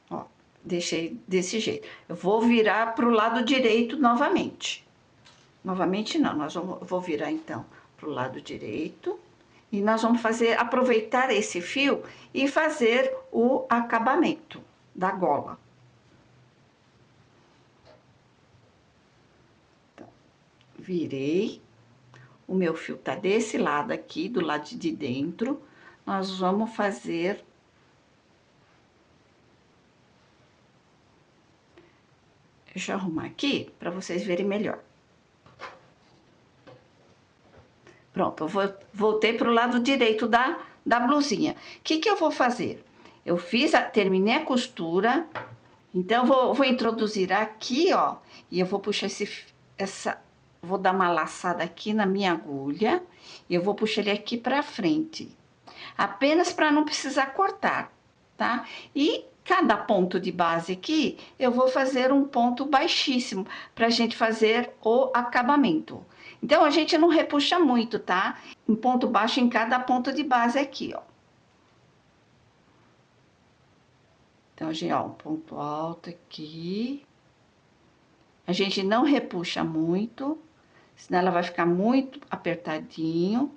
ó, deixei desse jeito. Eu vou virar para o lado direito novamente. Novamente não, vou virar então para o lado direito. E nós vamos aproveitar esse fio e fazer o acabamento da gola. Então, virei. O meu fio tá desse lado aqui, do lado de dentro. Nós vamos fazer... Deixa eu arrumar aqui para vocês verem melhor. Pronto, eu voltei para o lado direito da blusinha. O que eu vou fazer? Eu terminei a costura, então vou introduzir aqui, ó, e eu vou puxar vou dar uma laçada aqui na minha agulha, e eu vou puxar ele aqui pra frente. Apenas para não precisar cortar, tá? E cada ponto de base aqui, eu vou fazer um ponto baixíssimo, pra gente fazer o acabamento. Então, a gente não repuxa muito, tá? Um ponto baixo em cada ponto de base aqui, ó. Então, gente, ó, um ponto alto aqui. A gente não repuxa muito, senão ela vai ficar muito apertadinho.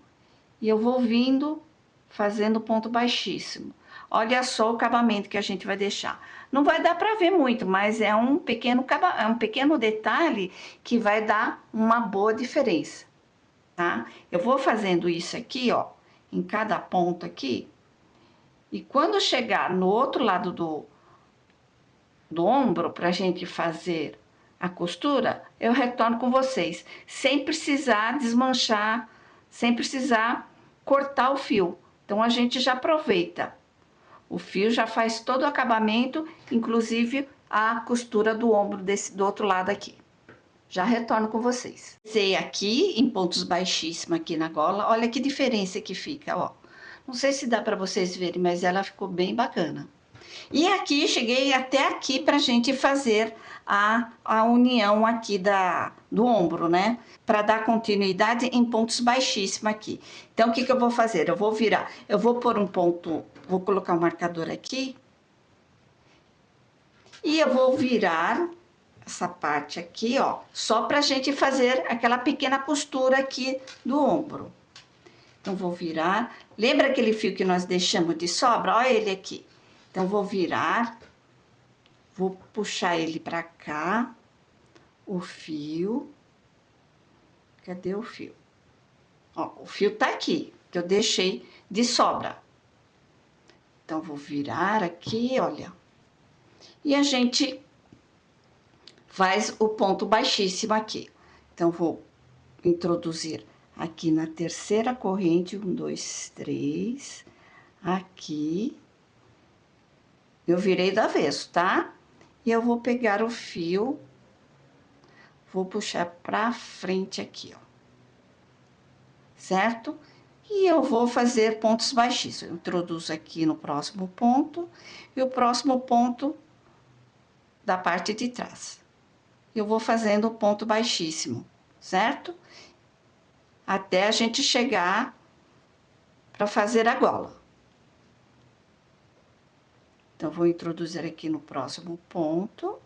E eu vou vindo fazendo ponto baixíssimo. Olha só o acabamento que a gente vai deixar. Não vai dar para ver muito, mas é um pequeno detalhe que vai dar uma boa diferença, tá? Eu vou fazendo isso aqui, ó, em cada ponto aqui. E quando chegar no outro lado do ombro, pra gente fazer a costura, eu retorno com vocês, sem precisar desmanchar, sem precisar cortar o fio. Então, a gente já aproveita. O fio já faz todo o acabamento, inclusive a costura do ombro do outro lado aqui. Já retorno com vocês. Sei aqui, em pontos baixíssimos aqui na gola, olha que diferença que fica, ó. Não sei se dá para vocês verem, mas ela ficou bem bacana. E aqui, cheguei até aqui pra gente fazer a união aqui do ombro, né? Para dar continuidade em pontos baixíssimos aqui. Então, o que eu vou fazer? Eu vou virar, eu vou pôr um ponto, vou colocar um marcador aqui. E eu vou virar essa parte aqui, ó, só pra gente fazer aquela pequena costura aqui do ombro. Então, vou virar. Lembra aquele fio que nós deixamos de sobra? Olha ele aqui. Então, vou virar, vou puxar ele pra cá, o fio. Cadê o fio? Ó, o fio tá aqui, que eu deixei de sobra. Então, vou virar aqui, olha. E a gente faz o ponto baixíssimo aqui. Então, vou introduzir aqui na terceira corrente, 1, 2, 3, aqui. Eu virei do avesso, tá? E eu vou pegar o fio, vou puxar pra frente aqui, ó. Certo? E eu vou fazer pontos baixíssimos. Eu introduzo aqui no próximo ponto e o próximo ponto da parte de trás. Eu vou fazendo ponto baixíssimo, certo? Até a gente chegar para fazer a gola. Então, vou introduzir aqui no próximo ponto.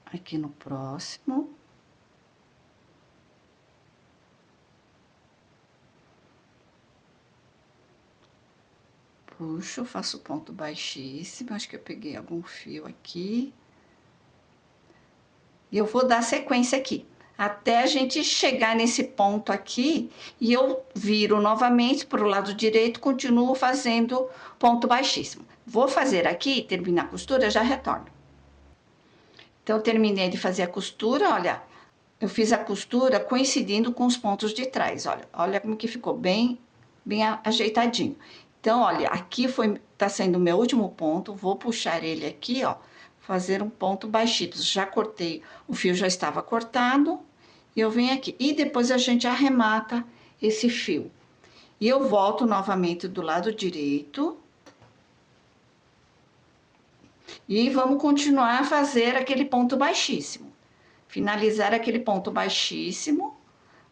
Aqui no próximo. Puxo, faço ponto baixíssimo, acho que eu peguei algum fio aqui. E eu vou dar sequência aqui, até a gente chegar nesse ponto aqui, e eu viro novamente para o lado direito, continuo fazendo ponto baixíssimo. Vou fazer aqui, terminar a costura, já retorno. Então, eu terminei de fazer a costura, olha, eu fiz a costura coincidindo com os pontos de trás, olha como que ficou bem ajeitadinho. Então, olha, aqui tá sendo o meu último ponto, vou puxar ele aqui, ó, fazer um ponto baixito. Já cortei, o fio já estava cortado, e eu venho aqui. E depois a gente arremata esse fio. E eu volto novamente do lado direito. E vamos continuar a fazer aquele ponto baixíssimo. Finalizar aquele ponto baixíssimo.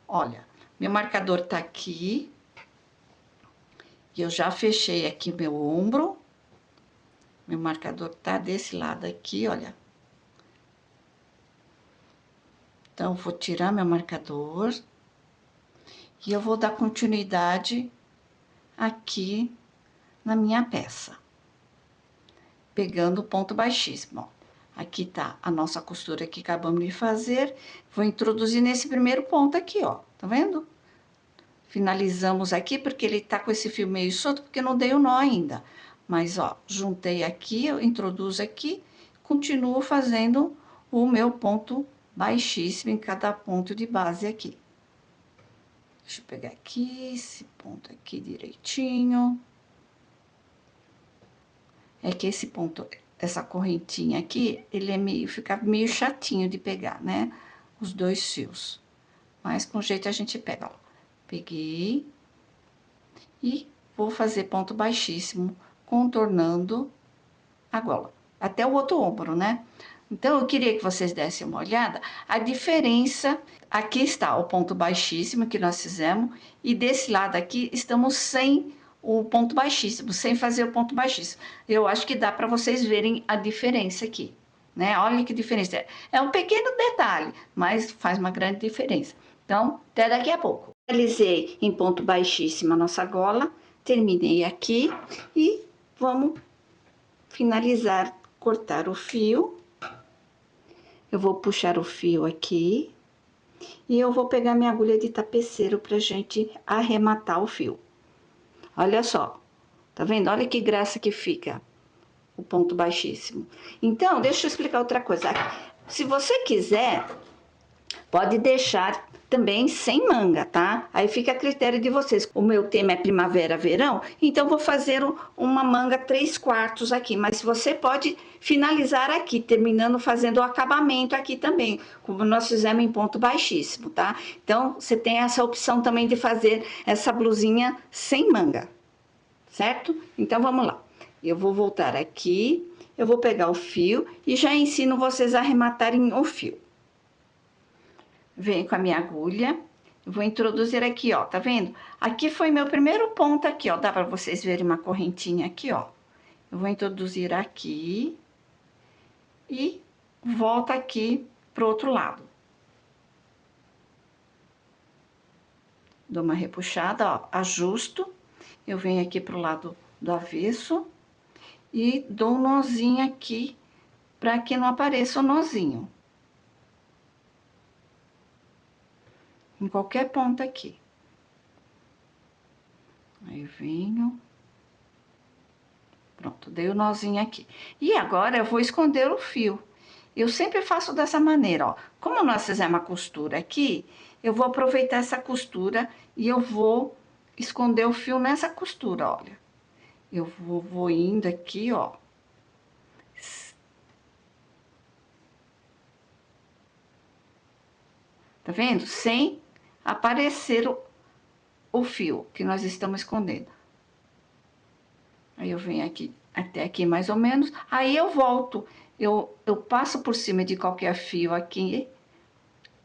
Olha, meu marcador tá aqui. E eu já fechei aqui meu ombro. Meu marcador tá desse lado aqui, olha. Então, vou tirar meu marcador. E eu vou dar continuidade aqui na minha peça. Pegando o ponto baixíssimo, ó. Aqui tá a nossa costura que acabamos de fazer. Vou introduzir nesse primeiro ponto aqui, ó. Tá vendo? Finalizamos aqui, porque ele tá com esse fio meio solto, porque não dei o nó ainda. Mas, ó, juntei aqui, eu introduzo aqui, continuo fazendo o meu ponto baixíssimo em cada ponto de base aqui. Deixa eu pegar aqui, esse ponto aqui direitinho. É que esse ponto, essa correntinha aqui, ele é fica meio chatinho de pegar, né? Os dois fios. Mas com jeito a gente pega, ó. Peguei. E vou fazer ponto baixíssimo, contornando a gola, até o outro ombro, né? Então, eu queria que vocês dessem uma olhada, a diferença, aqui está o ponto baixíssimo que nós fizemos, e desse lado aqui, estamos sem o ponto baixíssimo, sem fazer o ponto baixíssimo. Eu acho que dá para vocês verem a diferença aqui, né? Olha que diferença. É um pequeno detalhe, mas faz uma grande diferença. Então, até daqui a pouco. Realizei em ponto baixíssimo a nossa gola, terminei aqui e vamos finalizar, cortar o fio. Eu vou puxar o fio aqui e eu vou pegar minha agulha de tapeceiro pra gente arrematar o fio. Olha só, tá vendo? Olha que graça que fica o ponto baixíssimo. Então, deixa eu explicar outra coisa. Se você quiser, pode deixar também sem manga, tá? Aí fica a critério de vocês. O meu tema é primavera-verão, então vou fazer uma manga 3/4 aqui. Mas você pode finalizar aqui, terminando fazendo o acabamento aqui também, como nós fizemos em ponto baixíssimo, tá? Então, você tem essa opção também de fazer essa blusinha sem manga, certo? Então, vamos lá. Eu vou voltar aqui, eu vou pegar o fio e já ensino vocês a arrematarem o fio. Venho com a minha agulha, vou introduzir aqui, ó, tá vendo? Aqui foi meu primeiro ponto aqui, ó, dá pra vocês verem uma correntinha aqui, ó. Eu vou introduzir aqui e volto aqui pro outro lado. Dou uma repuxada, ó, ajusto, eu venho aqui pro lado do avesso e dou um nozinho aqui pra que não apareça o nozinho. Em qualquer ponto aqui. Aí venho. Pronto, dei o nozinho aqui. E agora eu vou esconder o fio. Eu sempre faço dessa maneira, ó. Como nós fizemos a costura aqui, eu vou aproveitar essa costura e eu vou esconder o fio nessa costura, olha. Eu vou indo aqui, ó. Tá vendo? Sem aparecer o fio que nós estamos escondendo. Aí eu venho aqui, até aqui mais ou menos, aí eu volto. Eu passo por cima de qualquer fio aqui,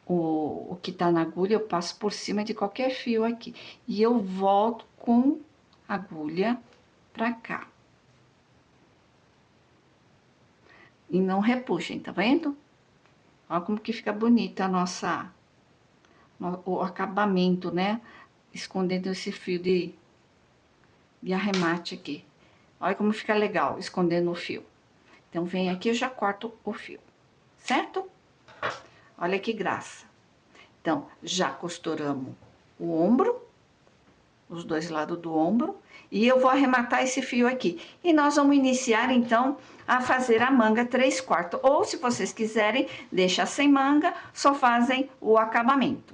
o que tá na agulha, eu passo por cima de qualquer fio aqui. E eu volto com a agulha pra cá. E não repuxem, tá vendo? Olha como que fica bonita a nossa... o acabamento, né? Escondendo esse fio de arremate aqui. Olha como fica legal, escondendo o fio. Então, vem aqui e eu já corto o fio, certo? Olha que graça. Então, já costuramos o ombro, os dois lados do ombro, e eu vou arrematar esse fio aqui. E nós vamos iniciar, então, a fazer a manga 3/4. Ou, se vocês quiserem, deixa sem manga, só fazem o acabamento.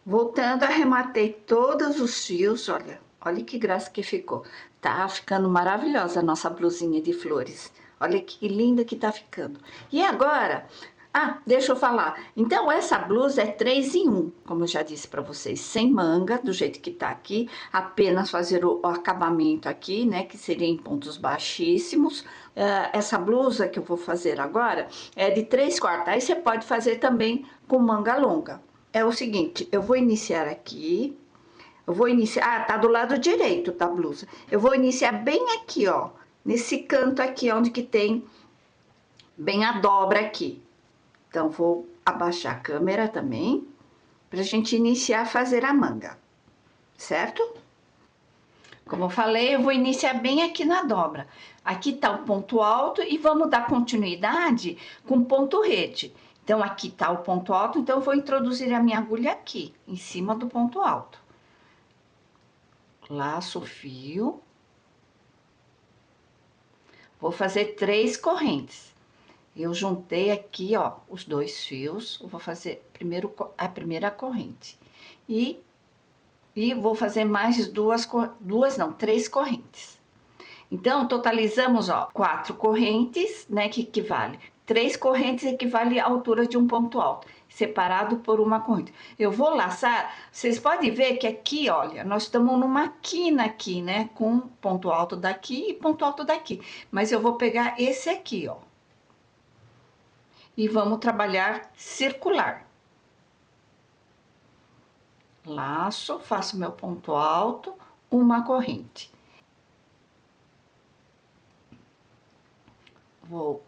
Voltando, arrematei todos os fios, olha. Olha que graça que ficou. Tá ficando maravilhosa a nossa blusinha de flores. Olha que linda que tá ficando. E agora... Ah, deixa eu falar. Então, essa blusa é 3 em 1, como eu já disse pra vocês. Sem manga, do jeito que tá aqui. Apenas fazer o acabamento aqui, né? Que seria em pontos baixíssimos. Essa blusa que eu vou fazer agora é de 3/4. Aí você pode fazer também com manga longa. É o seguinte, eu vou iniciar aqui... Eu vou iniciar... Ah, tá do lado direito da blusa. Eu vou iniciar bem aqui, ó. Nesse canto aqui, onde que tem bem a dobra aqui. Então, vou abaixar a câmera também, pra gente iniciar a fazer a manga, certo? Como eu falei, eu vou iniciar bem aqui na dobra. Aqui tá o ponto alto e vamos dar continuidade com ponto rede. Então, aqui tá o ponto alto, então eu vou introduzir a minha agulha aqui, em cima do ponto alto. Laço o fio. Vou fazer 3 correntes. Eu juntei aqui, ó, os 2 fios. Eu vou fazer primeiro a primeira corrente. E vou fazer mais 3 correntes. Então, totalizamos, ó, 4 correntes, né, que equivale. 3 correntes equivale à altura de um ponto alto, separado por uma corrente. Eu vou laçar, vocês podem ver que aqui, olha, nós estamos numa quina aqui, né, com ponto alto daqui e ponto alto daqui. Mas eu vou pegar esse aqui, ó. E vamos trabalhar circular. Laço, faço meu ponto alto, uma corrente. Vou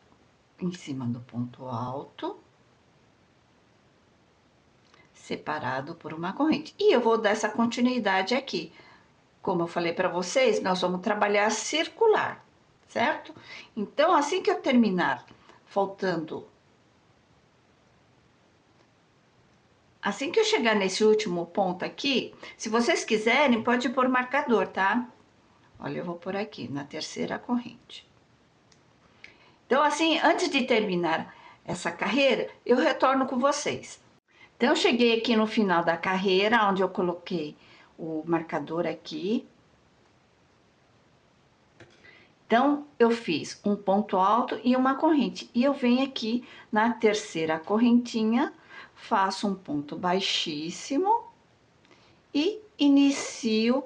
em cima do ponto alto, separado por uma corrente. E eu vou dar essa continuidade aqui. Como eu falei para vocês, nós vamos trabalhar circular, certo? Então, assim que eu terminar, assim que eu chegar nesse último ponto aqui, se vocês quiserem, pode pôr marcador, tá? Olha, eu vou por aqui, na terceira corrente. Então, assim, antes de terminar essa carreira, eu retorno com vocês. Então, eu cheguei aqui no final da carreira, onde eu coloquei o marcador aqui. Então, eu fiz um ponto alto e uma corrente. E eu venho aqui na terceira correntinha, faço um ponto baixíssimo e inicio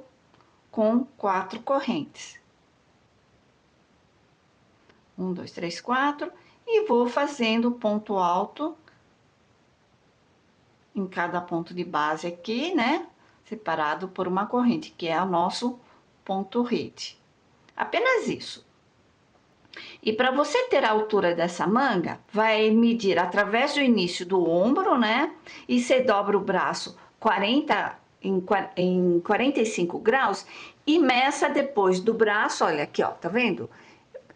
com 4 correntes. 1, 2, 3, 4, e vou fazendo ponto alto em cada ponto de base aqui, né? Separado por uma corrente, que é o nosso ponto rede. Apenas isso. E para você ter a altura dessa manga, vai medir através do início do ombro, né? E você dobra o braço em 45 graus e meça depois do braço, olha aqui, ó, tá vendo?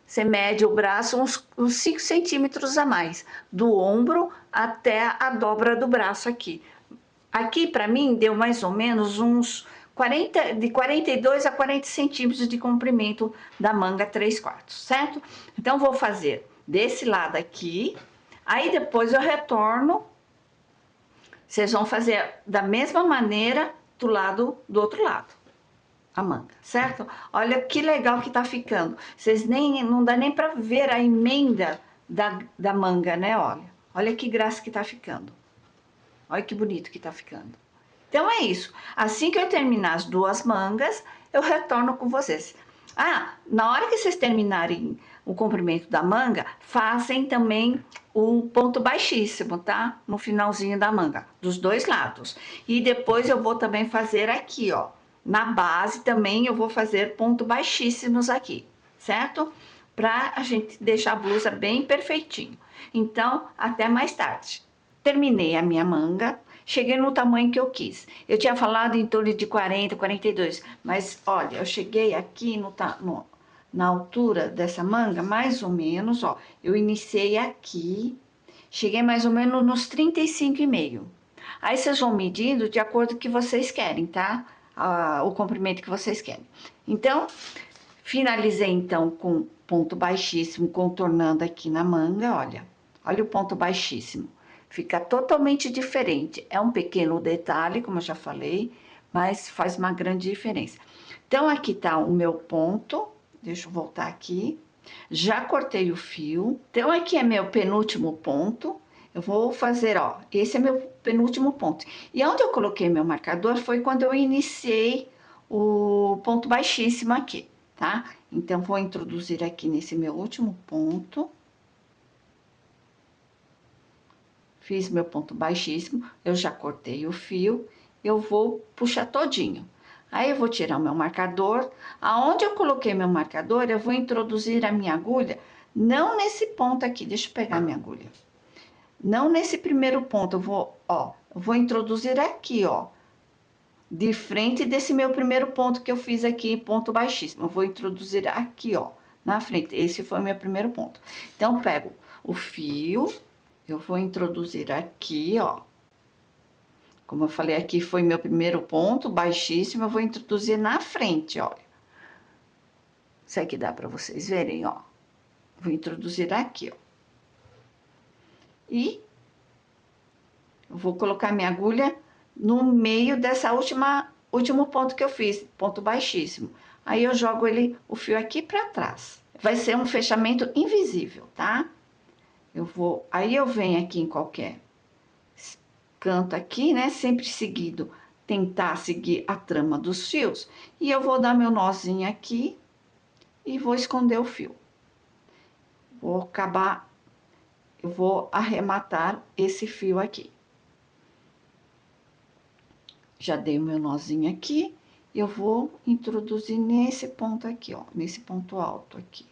Você mede o braço uns 5 centímetros a mais, do ombro até a dobra do braço aqui. Aqui, para mim, deu mais ou menos uns 42 a 40 centímetros de comprimento da manga 3/4, certo? Então, vou fazer desse lado aqui. Aí depois eu retorno. Vocês vão fazer da mesma maneira do outro lado, a manga, certo? Olha que legal que tá ficando. Vocês não dá nem pra ver a emenda da manga, né? Olha que graça que tá ficando. Olha que bonito que tá ficando. Então é isso. Assim que eu terminar as duas mangas, eu retorno com vocês. Ah, na hora que vocês terminarem o comprimento da manga, fazem também o ponto baixíssimo, tá? No finalzinho da manga, dos dois lados. E depois eu vou também fazer aqui, ó. Na base também eu vou fazer ponto baixíssimos aqui, certo? Pra a gente deixar a blusa bem perfeitinho. Então, até mais tarde. Terminei a minha manga. Cheguei no tamanho que eu quis. Eu tinha falado em torno de 40, 42, mas olha, eu cheguei aqui na altura dessa manga, mais ou menos, ó. Eu iniciei aqui, cheguei mais ou menos nos 35,5. Aí vocês vão medindo de acordo com o que vocês querem, tá? O comprimento que vocês querem. Então, finalizei então com ponto baixíssimo, contornando aqui na manga, olha. Olha o ponto baixíssimo. Fica totalmente diferente. É um pequeno detalhe, como eu já falei, mas faz uma grande diferença. Então, aqui tá o meu ponto. Deixa eu voltar aqui. Já cortei o fio. Então, aqui é meu penúltimo ponto. Eu vou fazer, ó, esse é meu penúltimo ponto. E onde eu coloquei meu marcador foi quando eu iniciei o ponto baixíssimo aqui, tá? Então, vou introduzir aqui nesse meu último ponto. Fiz meu ponto baixíssimo, eu já cortei o fio, eu vou puxar todinho. Aí eu vou tirar o meu marcador. Aonde eu coloquei meu marcador, eu vou introduzir a minha agulha, não nesse ponto aqui, deixa eu pegar minha agulha. Não nesse primeiro ponto, eu vou introduzir aqui, ó. De frente desse meu primeiro ponto que eu fiz aqui, ponto baixíssimo. Eu vou introduzir aqui, ó, na frente. Esse foi o meu primeiro ponto. Então, pego o fio. Eu vou introduzir aqui, ó. Como eu falei, aqui foi meu primeiro ponto, baixíssimo. Eu vou introduzir na frente, olha. Isso aqui dá pra vocês verem, ó. Vou introduzir aqui, ó. E eu vou colocar minha agulha no meio dessa último ponto que eu fiz, ponto baixíssimo. Aí eu jogo o fio aqui pra trás. Vai ser um fechamento invisível, tá? Aí eu venho aqui em qualquer canto aqui, né? Sempre seguido, tentar seguir a trama dos fios. E eu vou dar meu nozinho aqui e vou esconder o fio. Eu vou arrematar esse fio aqui. Já dei o meu nozinho aqui, eu vou introduzir nesse ponto aqui, ó, nesse ponto alto aqui.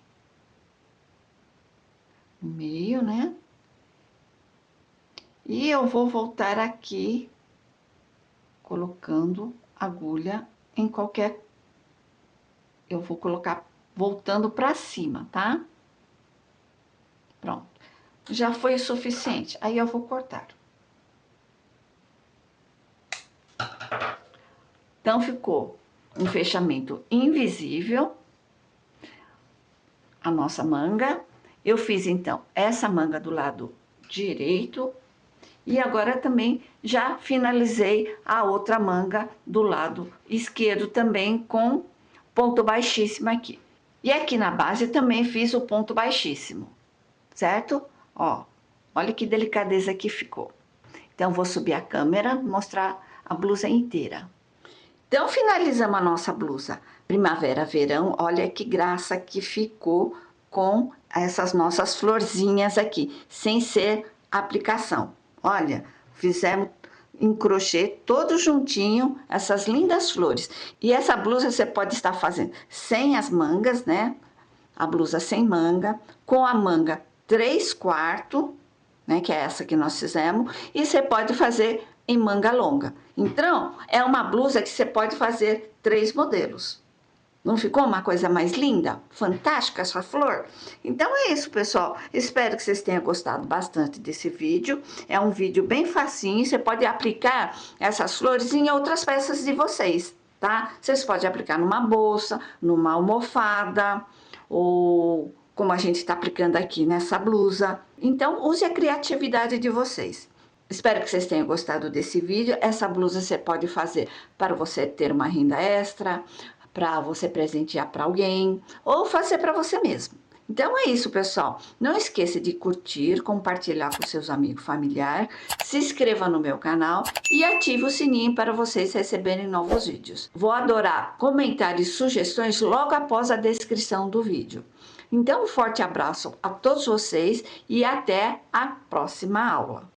No meio, né? E eu vou voltar aqui, colocando agulha em qualquer... Eu vou colocar voltando pra cima, tá? Pronto. Já foi o suficiente. Aí eu vou cortar. Então, ficou um fechamento invisível. A nossa manga. Eu fiz, então, essa manga do lado direito. E agora também já finalizei a outra manga do lado esquerdo também com ponto baixíssimo aqui. E aqui na base também fiz o ponto baixíssimo, certo? Ó, olha que delicadeza que ficou. Então, vou subir a câmera, mostrar a blusa inteira. Então, finalizamos a nossa blusa primavera-verão. Olha que graça que ficou com essas nossas florzinhas aqui, sem ser aplicação. Olha, fizemos em crochê todo juntinho essas lindas flores. E essa blusa você pode estar fazendo sem as mangas, né? A blusa sem manga, com a manga 3/4, né? Que é essa que nós fizemos. E você pode fazer em manga longa. Então, é uma blusa que você pode fazer 3 modelos. Não ficou uma coisa mais linda? Fantástica essa flor? Então é isso, pessoal. Espero que vocês tenham gostado bastante desse vídeo. É um vídeo bem facinho. Você pode aplicar essas flores em outras peças de vocês, tá? Vocês podem aplicar numa bolsa, numa almofada, ou como a gente está aplicando aqui nessa blusa. Então, use a criatividade de vocês. Espero que vocês tenham gostado desse vídeo. Essa blusa você pode fazer para você ter uma renda extra, para você presentear para alguém, ou fazer para você mesmo. Então é isso, pessoal. Não esqueça de curtir, compartilhar com seus amigos, familiares, se inscreva no meu canal e ative o sininho para vocês receberem novos vídeos. Vou adorar comentários e sugestões logo após a descrição do vídeo. Então, um forte abraço a todos vocês e até a próxima aula.